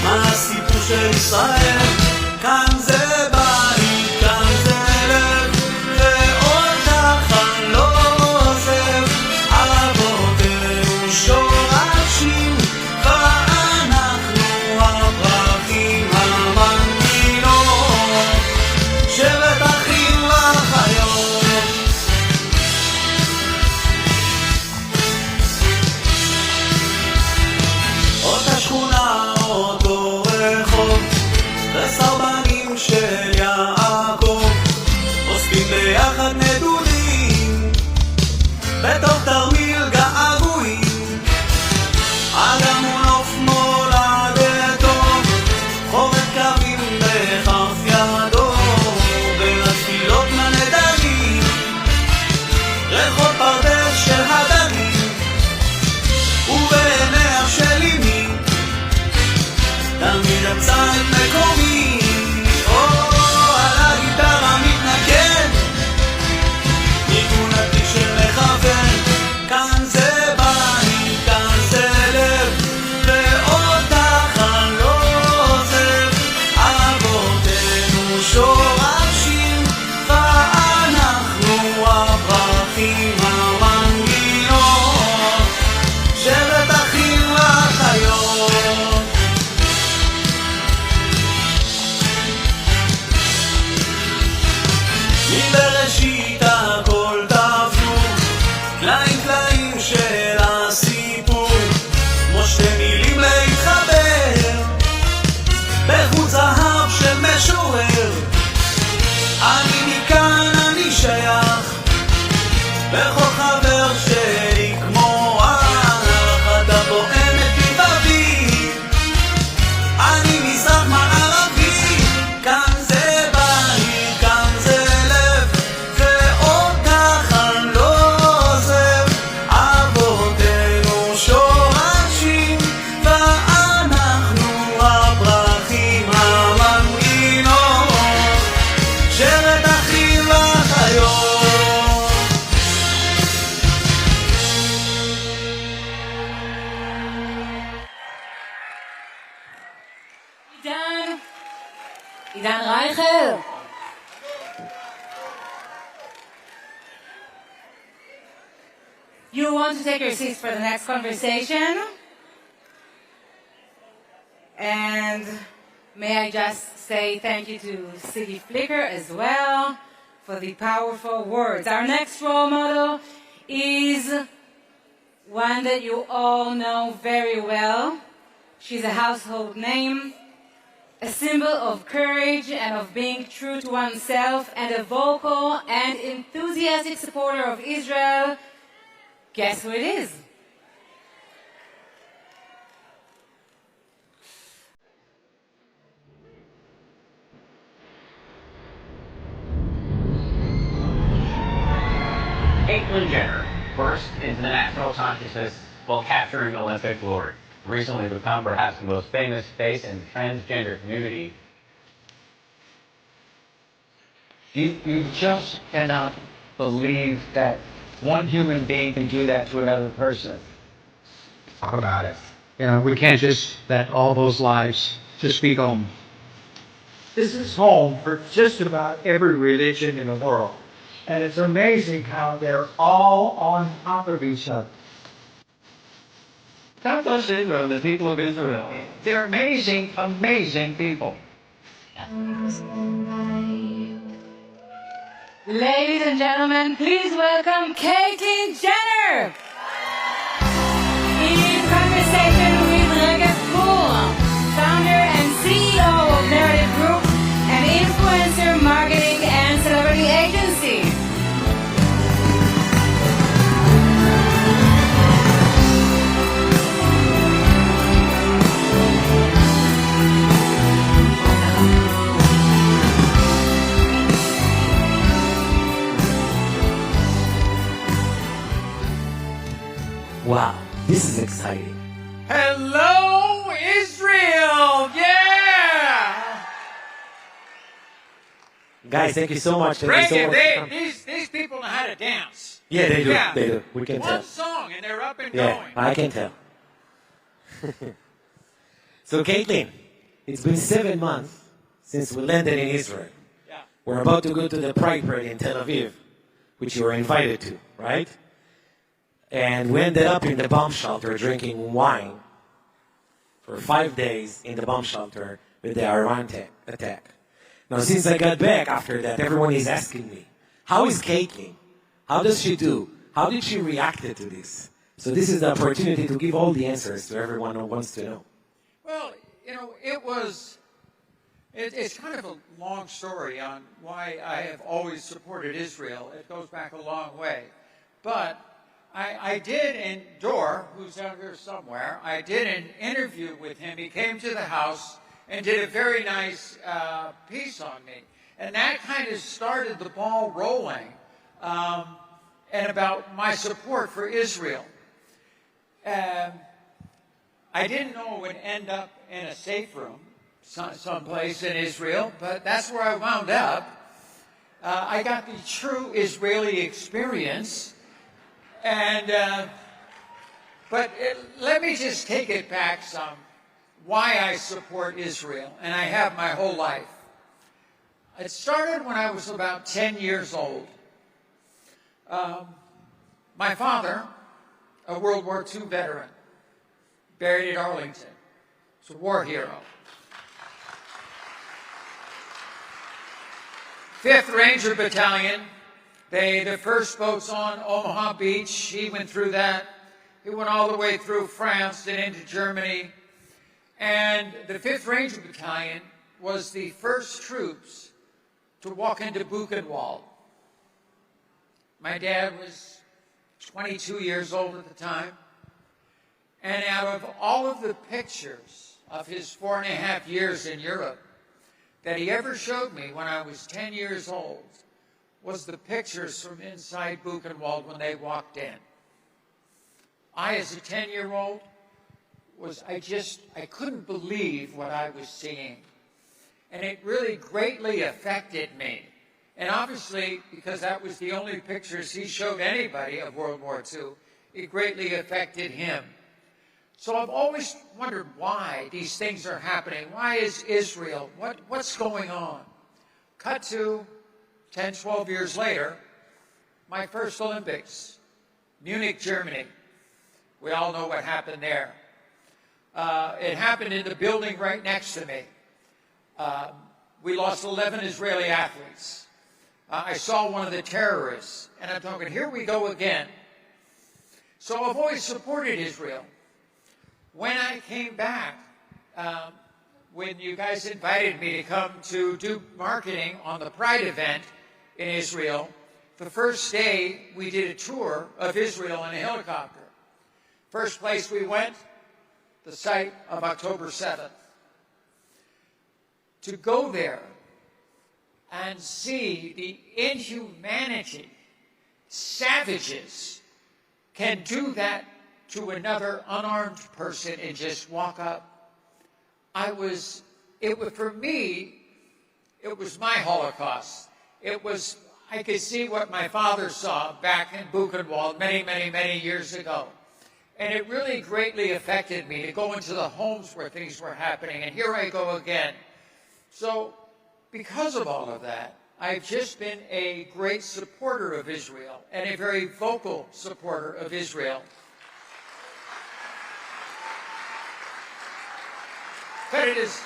מה הסיפור של ישראל כאן זה בית, כאן זה לב ואותך אני לא עוזב אבותינו שורשים ואנחנו הפרחים המנגינות שבט אחים לחיות אותה שכונה אותו רחוב וסרבנים של יעקב עוסקים ביחד נדודים בתוך תרמיל געגועים אדם מונוף מולדתו חורת קווים בכף ידו בין התפילות לנדרים רחוב פרדס של הדרים ובעיניה של אמי תמיד אמצא את מקומי על הגיטרה מתנגן ניגונתי של מכוון כאן זה בית, כאן זה לב ואותך אני לא עוזב אבותינו שורשים ואנחנו הפרחים המנגינות שבט אחים לחיות מבראשית הכל תפנו טלאים טלאים של הסיפור כמו שתי מילים להתחבר בחוט זהב של משורר אני מכאן אני שייך בכל חבר שלי כמו אח אתה בועמת לבבי אני מזרח מערבי כאן זה בית, כאן זה לב ואותך אני לא עוזב אבותינו שורשים ואנחנו הפרחים המנגינות שבט אחים לחיות עידן רייכל. You want to take your seats for the next conversation? And may I just say thank you to Siggy Flicker as well for the powerful words. Our next role model is one that you all know very well. She's a household name, a symbol of courage and of being true to oneself, and a vocal and enthusiastic supporter of Israel. Guess who it is? Caitlyn Jenner burst into the national consciousness while capturing Olympic glory. Recently become perhaps the most famous face in the transgender community. You just cannot believe that one human being can do that to another person. Talk about it. You know, we can't just let all those lives just be gone. This is home for just about every religion in the world. And it's amazing how they're all on top of each other. Not just Israel, the people of Israel. They're amazing, amazing people. Ladies and gentlemen, please welcome Caitlyn Jenner! In conversation with Regev Pool, founder and CEO of Narrative Group, an influencer marketing and celebrity agency. Wow, this is exciting. Hello, Israel! Yeah! Guys, thank you so much. Bring it. These people know how to dance. Yeah, they do. Yeah. They do. We can tell. One song and they're up and yeah, going. I can tell. So, Caitlin, it's been 7 months since we landed in Israel. Yeah. We're about to go to the Pride Parade in Tel Aviv, which you were invited to, right? And we ended up in the bomb shelter drinking wine for 5 days in the bomb shelter with the Iran attack. Now, since I got back after that, everyone is asking me, how is Caitlin? How does she do? How did she react to this? So this is the opportunity to give all the answers to everyone who wants to know. Well, you know, it's kind of a long story on why I have always supported Israel. It goes back a long way. But I did, and Dor, who's out here somewhere, I did an interview with him. He came to the house and did a very nice piece on me. And that kind of started the ball rolling and about my support for Israel. I didn't know it would end up in a safe room someplace in Israel, but that's where I wound up. I got the true Israeli experience. And, let me just take it back some, why I support Israel, and I have my whole life. It started when I was about 10 years old. My father, a World War II veteran, buried at Arlington. He's a war hero. 5th Ranger Battalion, the first boat's on Omaha Beach. He went through that. He went all the way through France and into Germany. And the 5th Ranger Battalion was the first troops to walk into Buchenwald. My dad was 22 years old at the time. And out of all of the pictures of his 4.5 years in Europe that he ever showed me when I was 10 years old was the pictures from inside Buchenwald when they walked in. I, as a 10-year-old, I couldn't believe what I was seeing. And it really greatly affected me. And obviously, because that was the only pictures he showed anybody of World War II, it greatly affected him. So I've always wondered why these things are happening. Why is Israel? What's going on? Cut to 10, 12 years later, my first Olympics, Munich, Germany. We all know what happened there. It happened in the building right next to me. We lost 11 Israeli athletes. I saw one of the terrorists, and I'm thinking, here we go again. So I've always supported Israel. When I came back, when you guys invited me to come to do marketing on the Pride event in Israel, the first day we did a tour of Israel in a helicopter. First place we went, the site of October 7th. To go there and see the inhumanity, savages can do that to another unarmed person and just walk up. For me, it was my Holocaust. I could see what my father saw back in Buchenwald many, many, many years ago. And it really greatly affected me to go into the homes where things were happening. And here I go again. So because of all of that, I've just been a great supporter of Israel and a very vocal supporter of Israel. But it is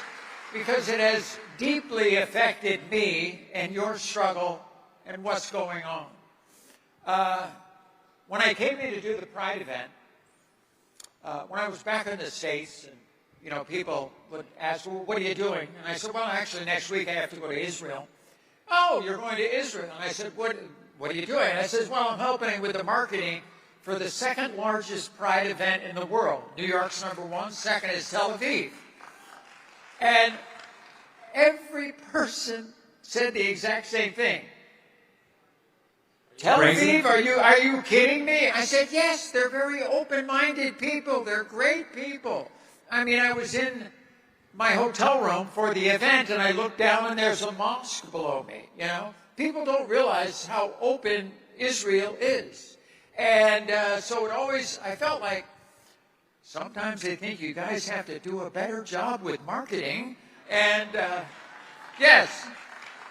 because it has deeply affected me and your struggle and what's going on. When I came in to do the Pride event, when I was back in the States, and people would ask, well, what are you doing? And I said, well, actually, next week I have to go to Israel. Oh, you're going to Israel. And I said, what are you doing? And I said, well, I'm helping with the marketing for the second largest Pride event in the world. New York's #1, second is Tel Aviv. And every person said the exact same thing. Tel Aviv, are you kidding me? I said, yes, they're very open-minded people. They're great people. I mean, I was in my hotel room for the event, and I looked down, and there's a mosque below me, People don't realize how open Israel is. And so I felt like sometimes I think you guys have to do a better job with marketing. And yes,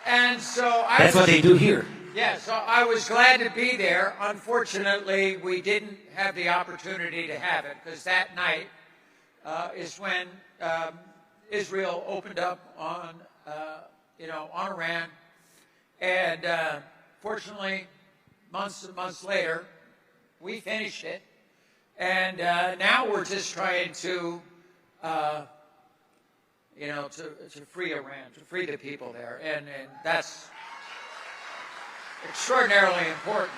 and so That's what they do here. Yeah, so I was glad to be there. Unfortunately, we didn't have the opportunity to have it because that night is when Israel opened up on Iran, and fortunately, months and months later, we finished it, and now we're just trying to free Iran, to free the people there, and that's extraordinarily important.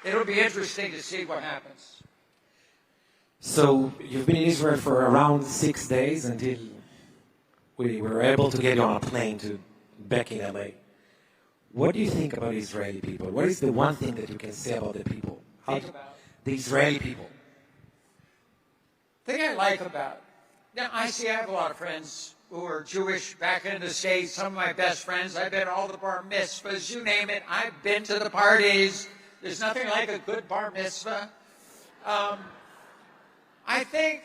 It'll be interesting to see what happens. So you've been in Israel for around 6 days until we were able to get you on a plane to back in LA. What do you think about Israeli people? What is the one thing that you can say about the people? The Israeli people. The thing I like about, I have a lot of friends who are Jewish back in the States. Some of my best friends, I've been to all the bar mitzvahs, you name it. I've been to the parties. There's nothing like a good bar mitzvah. I think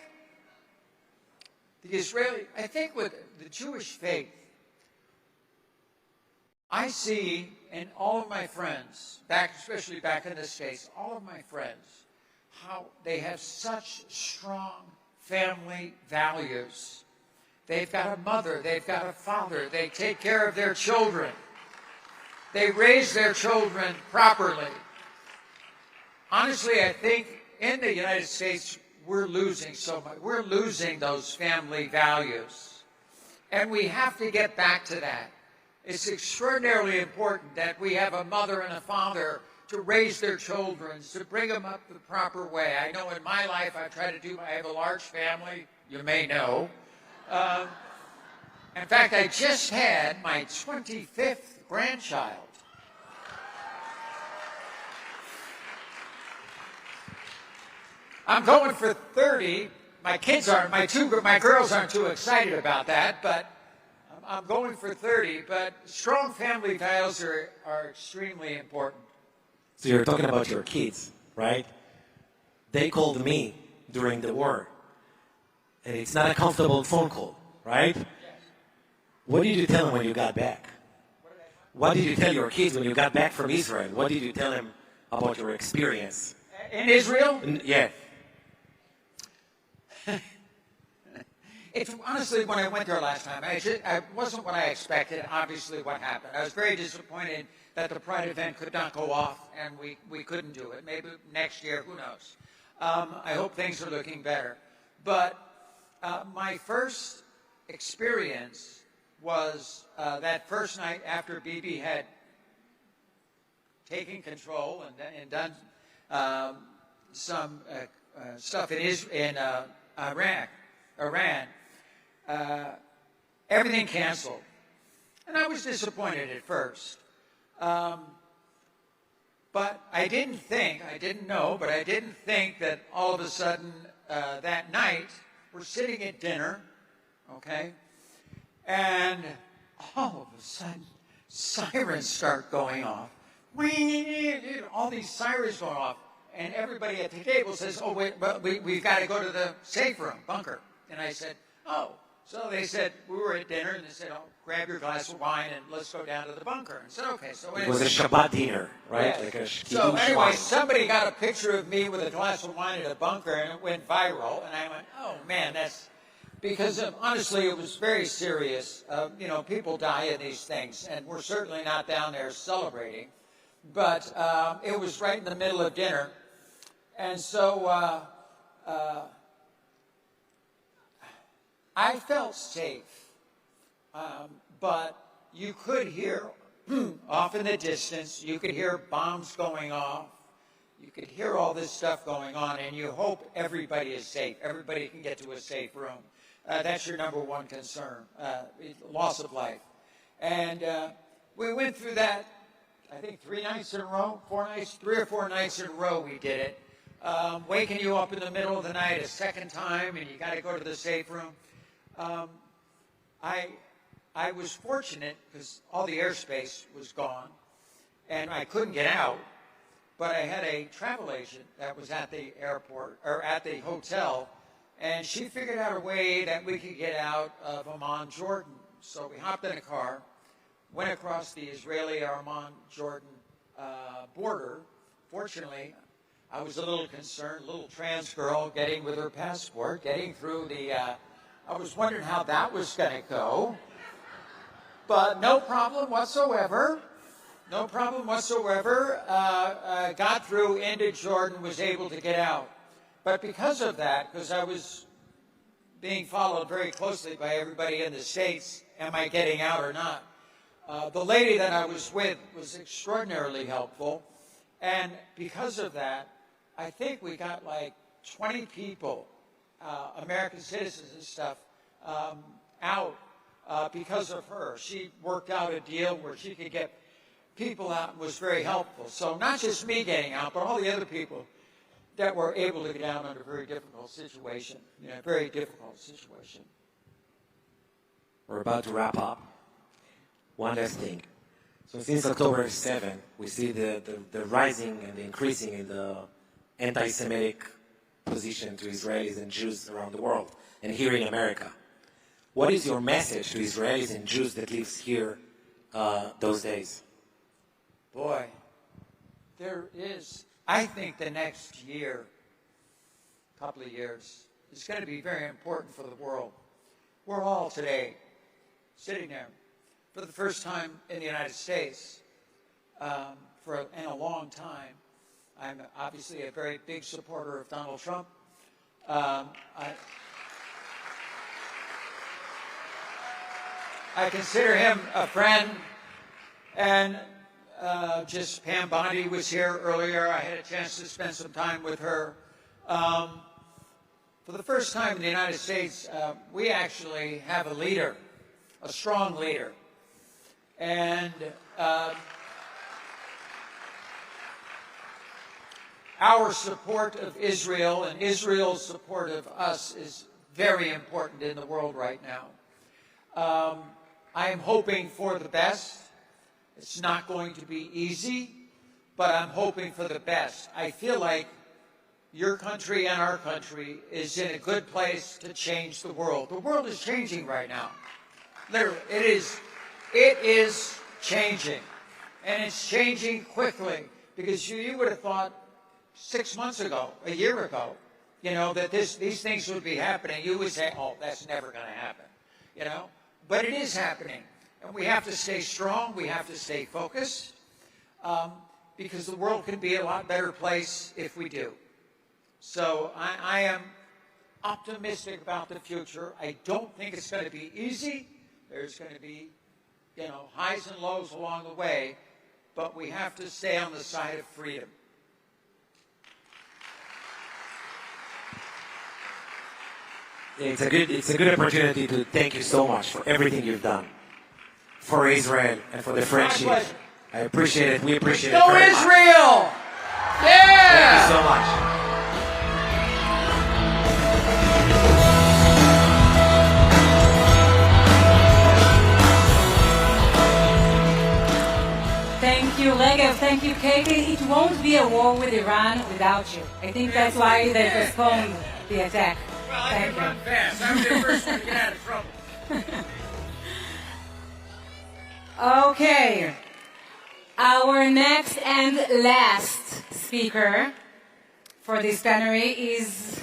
with the Jewish faith, I see in all of my friends, especially back in the States, all of my friends, how they have such strong family values. They've got a mother, they've got a father, they take care of their children. They raise their children properly. Honestly, I think in the United States, we're losing so much. We're losing those family values. And we have to get back to that. It's extraordinarily important that we have a mother and a father to raise their children, to bring them up the proper way. I know in my life I have a large family, you may know. In fact, I just had my 25th grandchild. I'm going for 30. My girls aren't too excited about that, but I'm going for 30. But strong family values are extremely important. So you're talking about your kids, right? They called me during the war. And it's not a comfortable phone call, right? What did you tell them when you got back? What did you tell your kids when you got back from Israel? What did you tell them about your experience? In Israel? Yeah. Honestly, when I went there last time, I wasn't what I expected, obviously, what happened. I was very disappointed that the Pride event could not go off, and we couldn't do it. Maybe next year, who knows? I hope things are looking better. But my first experience was that first night after Bibi had taken control and done some stuff in Iran. Everything canceled. And I was disappointed at first. But I didn't think that all of a sudden that night, we're sitting at dinner, okay, and all of a sudden, sirens start going off. All these sirens going off. And everybody at the table says, oh, wait, but we've got to go to the safe room, bunker. And I said, oh. So they said, we were at dinner, and they said, oh, grab your glass of wine and let's go down to the bunker. And I said, okay. So it was a Shabbat dinner, right? Yeah. Like so anyway, somebody got a picture of me with a glass of wine at a bunker, and it went viral. And I went, oh, man, that's... Because honestly, it was very serious. People die in these things, and we're certainly not down there celebrating. But it was right in the middle of dinner. And so I felt safe, but you could hear off in the distance, you could hear bombs going off, you could hear all this stuff going on, and you hope everybody is safe, everybody can get to a safe room. That's your number one concern, loss of life. And we went through that, I think 3 nights in a row, 3 or 4 nights in a row we did it. Waking you up in the middle of the night a second time, and you got to go to the safe room. I was fortunate because all the airspace was gone, and I couldn't get out. but I had a travel agent that was at the airport, or at the hotel, and she figured out a way that we could get out of Amman, Jordan. So we hopped in a car, went across the Israeli-Amman-Jordan border. Fortunately, I was a little concerned, a little trans girl getting with her passport, getting through the, I was wondering how that was going to go. But no problem whatsoever. No problem whatsoever. Got through into Jordan, was able to get out. But because of that, because I was being followed very closely by everybody in the States, am I getting out or not? The lady that I was with was extraordinarily helpful. And because of that, I think we got like 20 people, American citizens and stuff, out because of her. She worked out a deal where she could get people out and was very helpful. So not just me getting out, but all the other people that were able to get out under a very difficult situation, very difficult situation. We're about to wrap up. One last thing. So since October 7, we see the rising and the increasing in the anti-Semitic position to Israelis and Jews around the world, and here in America. What is your message to Israelis and Jews that lives here those days? Boy, there is, I think the next year, couple of years, is going to be very important for the world. We're all today sitting there for the first time in the United States in a long time. I'm obviously a very big supporter of Donald Trump. I consider him a friend, and just Pam Bondi was here earlier. I had a chance to spend some time with her. For the first time in the United States, we actually have a leader, a strong leader. And our support of Israel and Israel's support of us is very important in the world right now. I am hoping for the best. It's not going to be easy, but I'm hoping for the best. I feel like your country and our country is in a good place to change the world. The world is changing right now. Literally, it is changing. And it's changing quickly, because you would have thought 6 months ago, a year ago, that these things would be happening. You would say, oh, that's never going to happen, But it is happening. And we have to stay strong. We have to stay focused, because the world can be a lot better place if we do. So I am optimistic about the future. I don't think it's going to be easy. There's going to be, highs and lows along the way, but we have to stay on the side of freedom. It's a good opportunity to thank you so much for everything you've done for Israel and for the friendship. I appreciate it. We appreciate it. Go Israel! Yeah! Thank you so much. Thank you, Legev. Thank you, Katie. It won't be a war with Iran without you. I think that's why they postponed the attack. Well, I can run fast. I'm the first one to get out of trouble. Okay. Our next and last speaker for this plenary is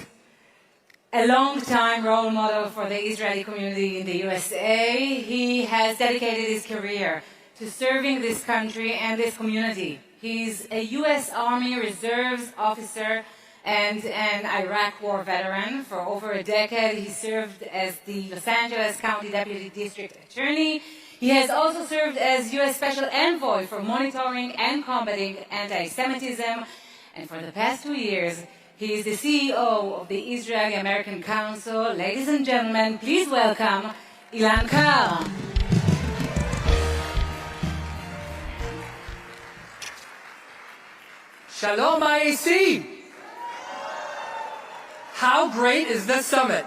a long-time role model for the Israeli community in the USA. He has dedicated his career to serving this country and this community. He's a U.S. Army Reserves officer and an Iraq War veteran. For over a decade, he served as the Los Angeles County Deputy District Attorney. He has also served as U.S. Special Envoy for monitoring and combating anti-Semitism. And for the past 2 years, he is the CEO of the Israeli-American Council. Ladies and gentlemen, please welcome Ilan Kar. Shalom, IAC! How great is this summit?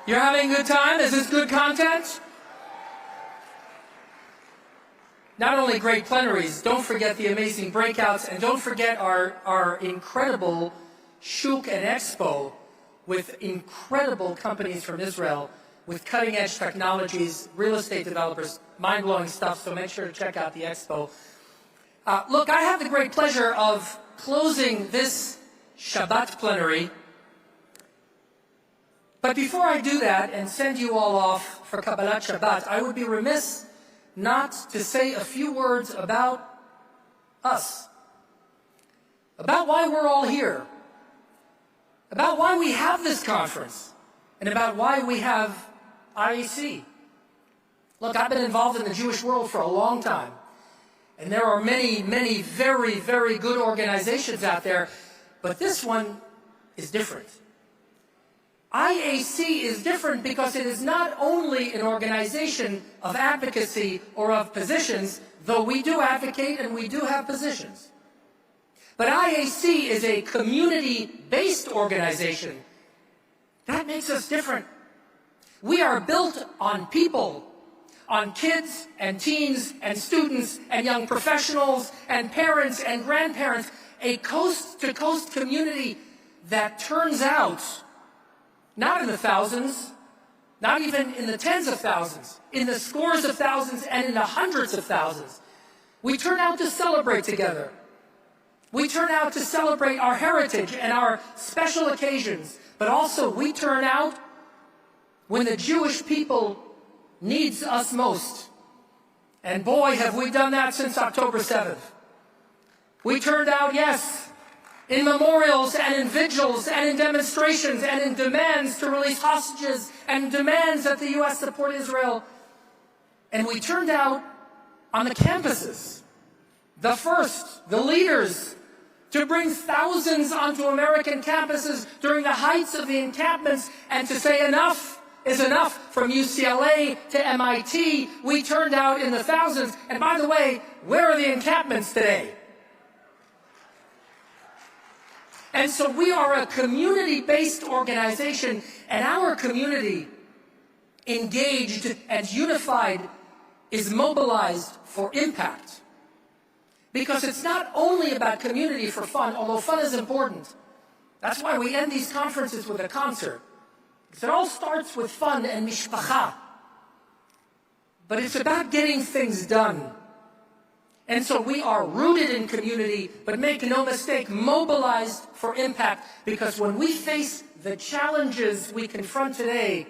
You're having a good time? Is this good content? not only great plenaries, don't forget the amazing breakouts, and don't forget our incredible Shuk and Expo with incredible companies from Israel with cutting-edge technologies, real estate developers, mind-blowing stuff, so make sure to check out the Expo. Look, I have the great pleasure of closing this Shabbat plenary. But before I do that and send you all off for Kabbalat Shabbat, I would be remiss not to say a few words about us, about why we're all here, about why we have this conference, and about why we have IAC. Look, I've been involved in the Jewish world for a long time, and there are many, many very, very good organizations out there, but this one is different. IAC is different because it is not only an organization of advocacy or of positions, though we do advocate and we do have positions. But IAC is a community-based organization. That makes us different. We are built on people, on kids and teens and students and young professionals and parents and grandparents, a coast-to-coast community that turns out not in the thousands, not even in the tens of thousands, in the scores of thousands and in the hundreds of thousands. We turn out to celebrate together. We turn out to celebrate our heritage and our special occasions, but also we turn out when the Jewish people needs us most. And boy, have we done that since October 7th. We turned out, yes, in memorials and in vigils and in demonstrations and in demands to release hostages and demands that the U.S. support Israel. And we turned out on the campuses, the first, the leaders, to bring thousands onto American campuses during the heights of the encampments and to say enough is enough. From UCLA to MIT, we turned out in the thousands. And by the way, where are the encampments today? And so we are a community-based organization, and our community, engaged and unified, is mobilized for impact. Because it's not only about community for fun, although fun is important. That's why we end these conferences with a concert. Because it all starts with fun and mishpacha. But it's about getting things done. And so we are rooted in community, but make no mistake, mobilized for impact. Because when we face the challenges we confront today,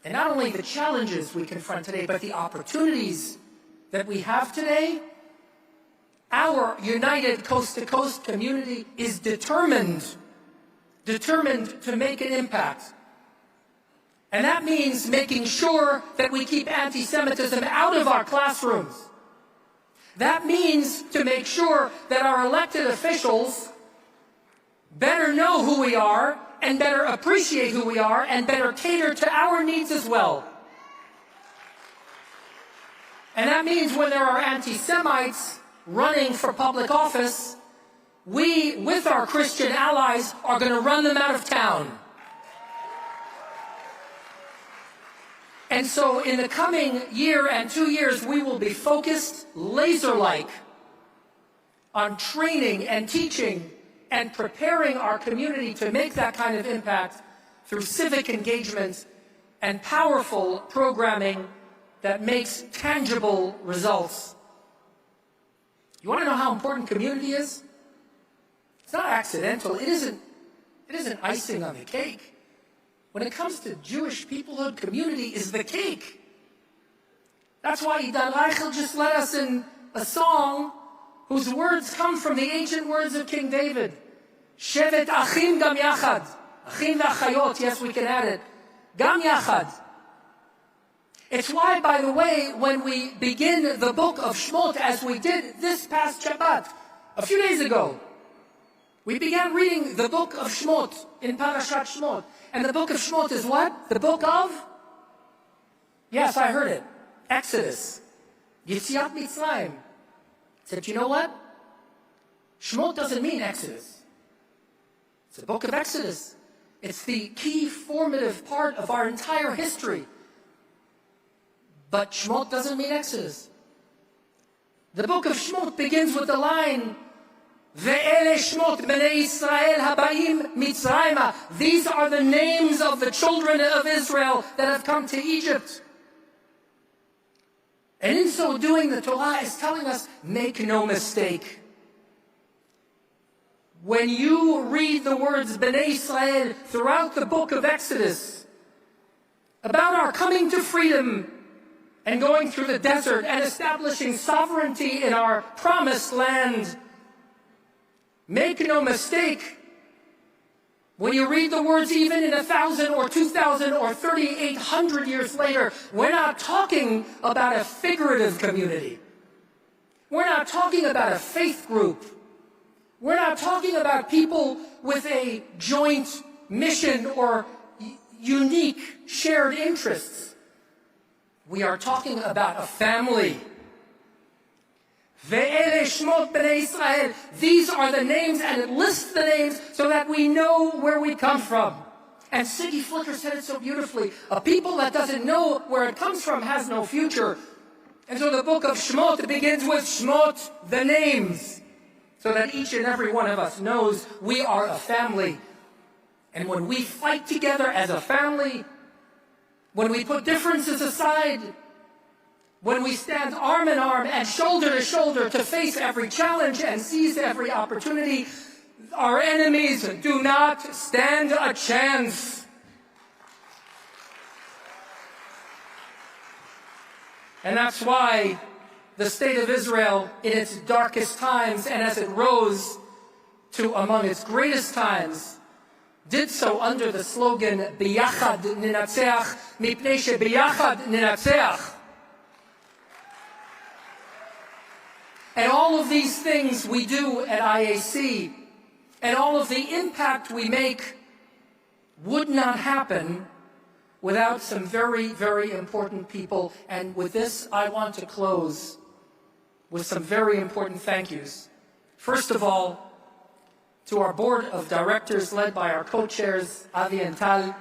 and not only the challenges we confront today, but the opportunities that we have today, our united coast-to-coast community is determined to make an impact. And that means making sure that we keep anti-Semitism out of our classrooms. That means to make sure that our elected officials better know who we are and better appreciate who we are and better cater to our needs as well. And that means when there are anti-Semites running for public office, we, with our Christian allies, are going to run them out of town. And so in the coming year and 2 years, we will be focused, laser-like, on training and teaching and preparing our community to make that kind of impact through civic engagement and powerful programming that makes tangible results. You want to know how important community is? It's not accidental. It isn't icing on the cake. When it comes to Jewish peoplehood, community is the cake. That's why Idan Reichel just led us in a song whose words come from the ancient words of King David. Shevet achim gam yachad. Achim v'achayot, yes, we can add it. Gam yachad. It's why, by the way, when we begin the book of Shmot, as we did this past Shabbat, a few days ago, we began reading the book of Shmot in Parashat Shmot. And the book of Shmot is what? The book of? Yes, I heard it. Exodus. Yetziat Mitzrayim. Said, you know what? Shmot doesn't mean Exodus. It's the book of Exodus. It's the key formative part of our entire history. But Shmot doesn't mean Exodus. The book of Shmot begins with the line, Ve'ele Shmot Bnei Yisrael Habayim Mitzrayma. These are the names of the children of Israel that have come to Egypt. And in so doing, the Torah is telling us, make no mistake. When you read the words Bnei Yisrael throughout the book of Exodus, about our coming to freedom and going through the desert and establishing sovereignty in our promised land, make no mistake, when you read the words even in 1,000 or 2,000 or 3,800 years later, we're not talking about a figurative community. We're not talking about a faith group. We're not talking about people with a joint mission or unique shared interests. We are talking about a family. Ve'ele Shmot Bnei Yisrael. These are the names, and it lists the names so that we know where we come from. And Siggy Flicker said it so beautifully. A people that doesn't know where it comes from has no future. And so the book of Shmot begins with Shmot, the names, so that each and every one of us knows we are a family. And when we fight together as a family, when we put differences aside, when we stand arm in arm and shoulder to shoulder to face every challenge and seize every opportunity, our enemies do not stand a chance. And that's why the state of Israel, in its darkest times and as it rose to among its greatest times, did so under the slogan, Biyachad Ninatzeach, Mipnei Shebiyachad Ninatzeach. And all of these things we do at IAC, and all of the impact we make would not happen without some very, very important people. And with this, I want to close with some very important thank yous. First of all, to our board of directors led by our co-chairs, Avi and Tal,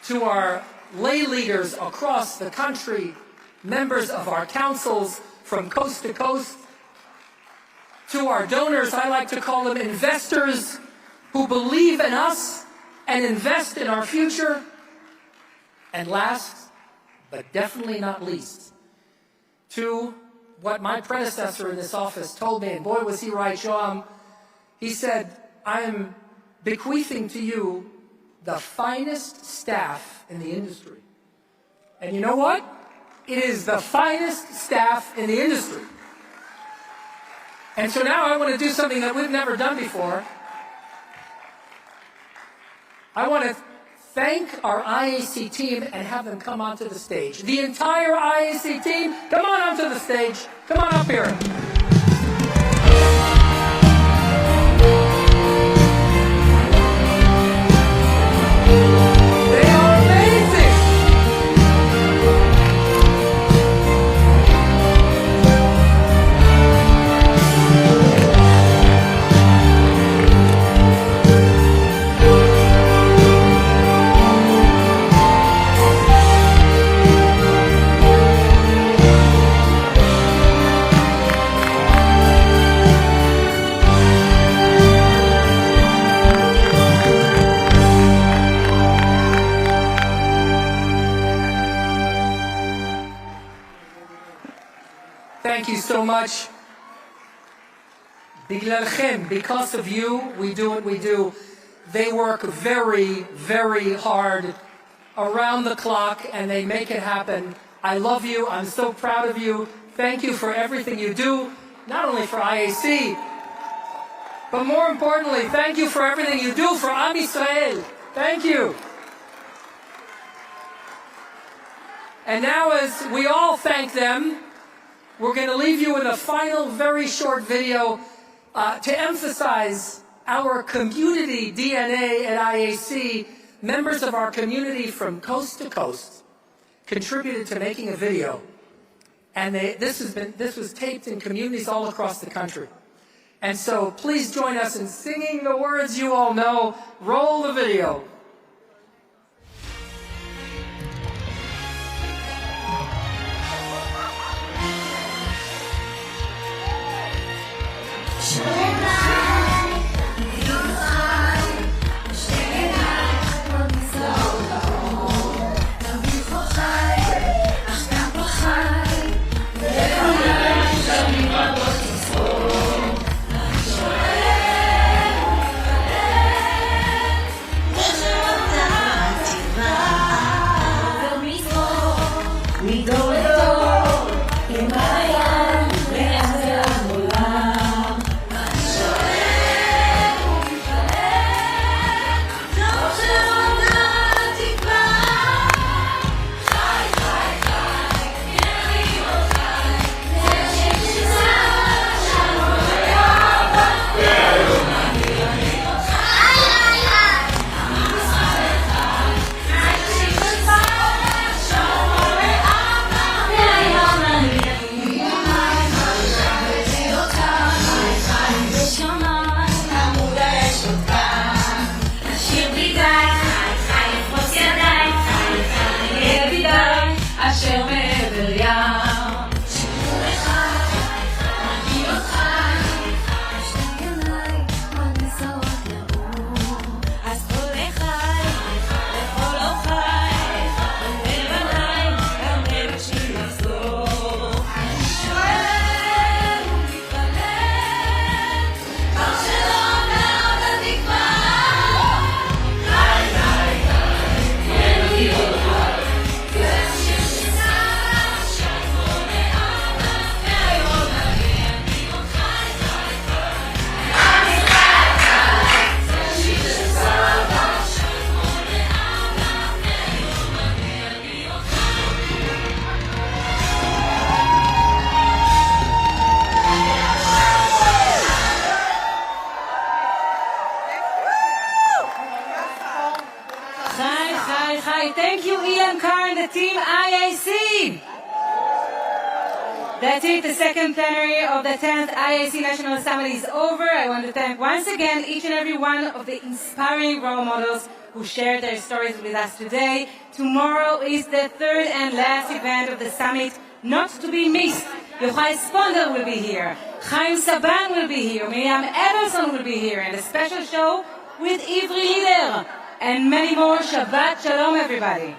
to our lay leaders across the country, members of our councils from coast to coast, to our donors, I like to call them investors, who believe in us and invest in our future. And last, but definitely not least, to what my predecessor in this office told me, and boy was he right, Shoam. He said, I am bequeathing to you the finest staff in the industry. And you know what? It is the finest staff in the industry. And so now I want to do something that we've never done before. I want to thank our IAC team and have them come onto the stage. The entire IAC team, come on onto the stage. Come on up here. They are amazing. Thank you so much. Biglalchem, because of you, we do what we do. They work very, very hard around the clock and they make it happen. I love you. I'm so proud of you. Thank you for everything you do, not only for IAC, but more importantly, thank you for everything you do for Am Yisrael. Thank you. And now as we all thank them, we're going to leave you with a final, very short video to emphasize our community DNA at IAC. Members of our community from coast to coast contributed to making a video. And this was taped in communities all across the country. And so please join us in singing the words you all know. Roll the video. Thank you, Ian Carr and the team IAC. That's it. The second plenary of the 10th IAC National Assembly is over. I want to thank once again each and every one of the inspiring role models who shared their stories with us today. Tomorrow is the third and last event of the summit, not to be missed. Yochai Spondel will be here. Chaim Saban will be here. Miriam Edelson will be here. And a special show with Ivri Lider. And many more. Shabbat Shalom, everybody.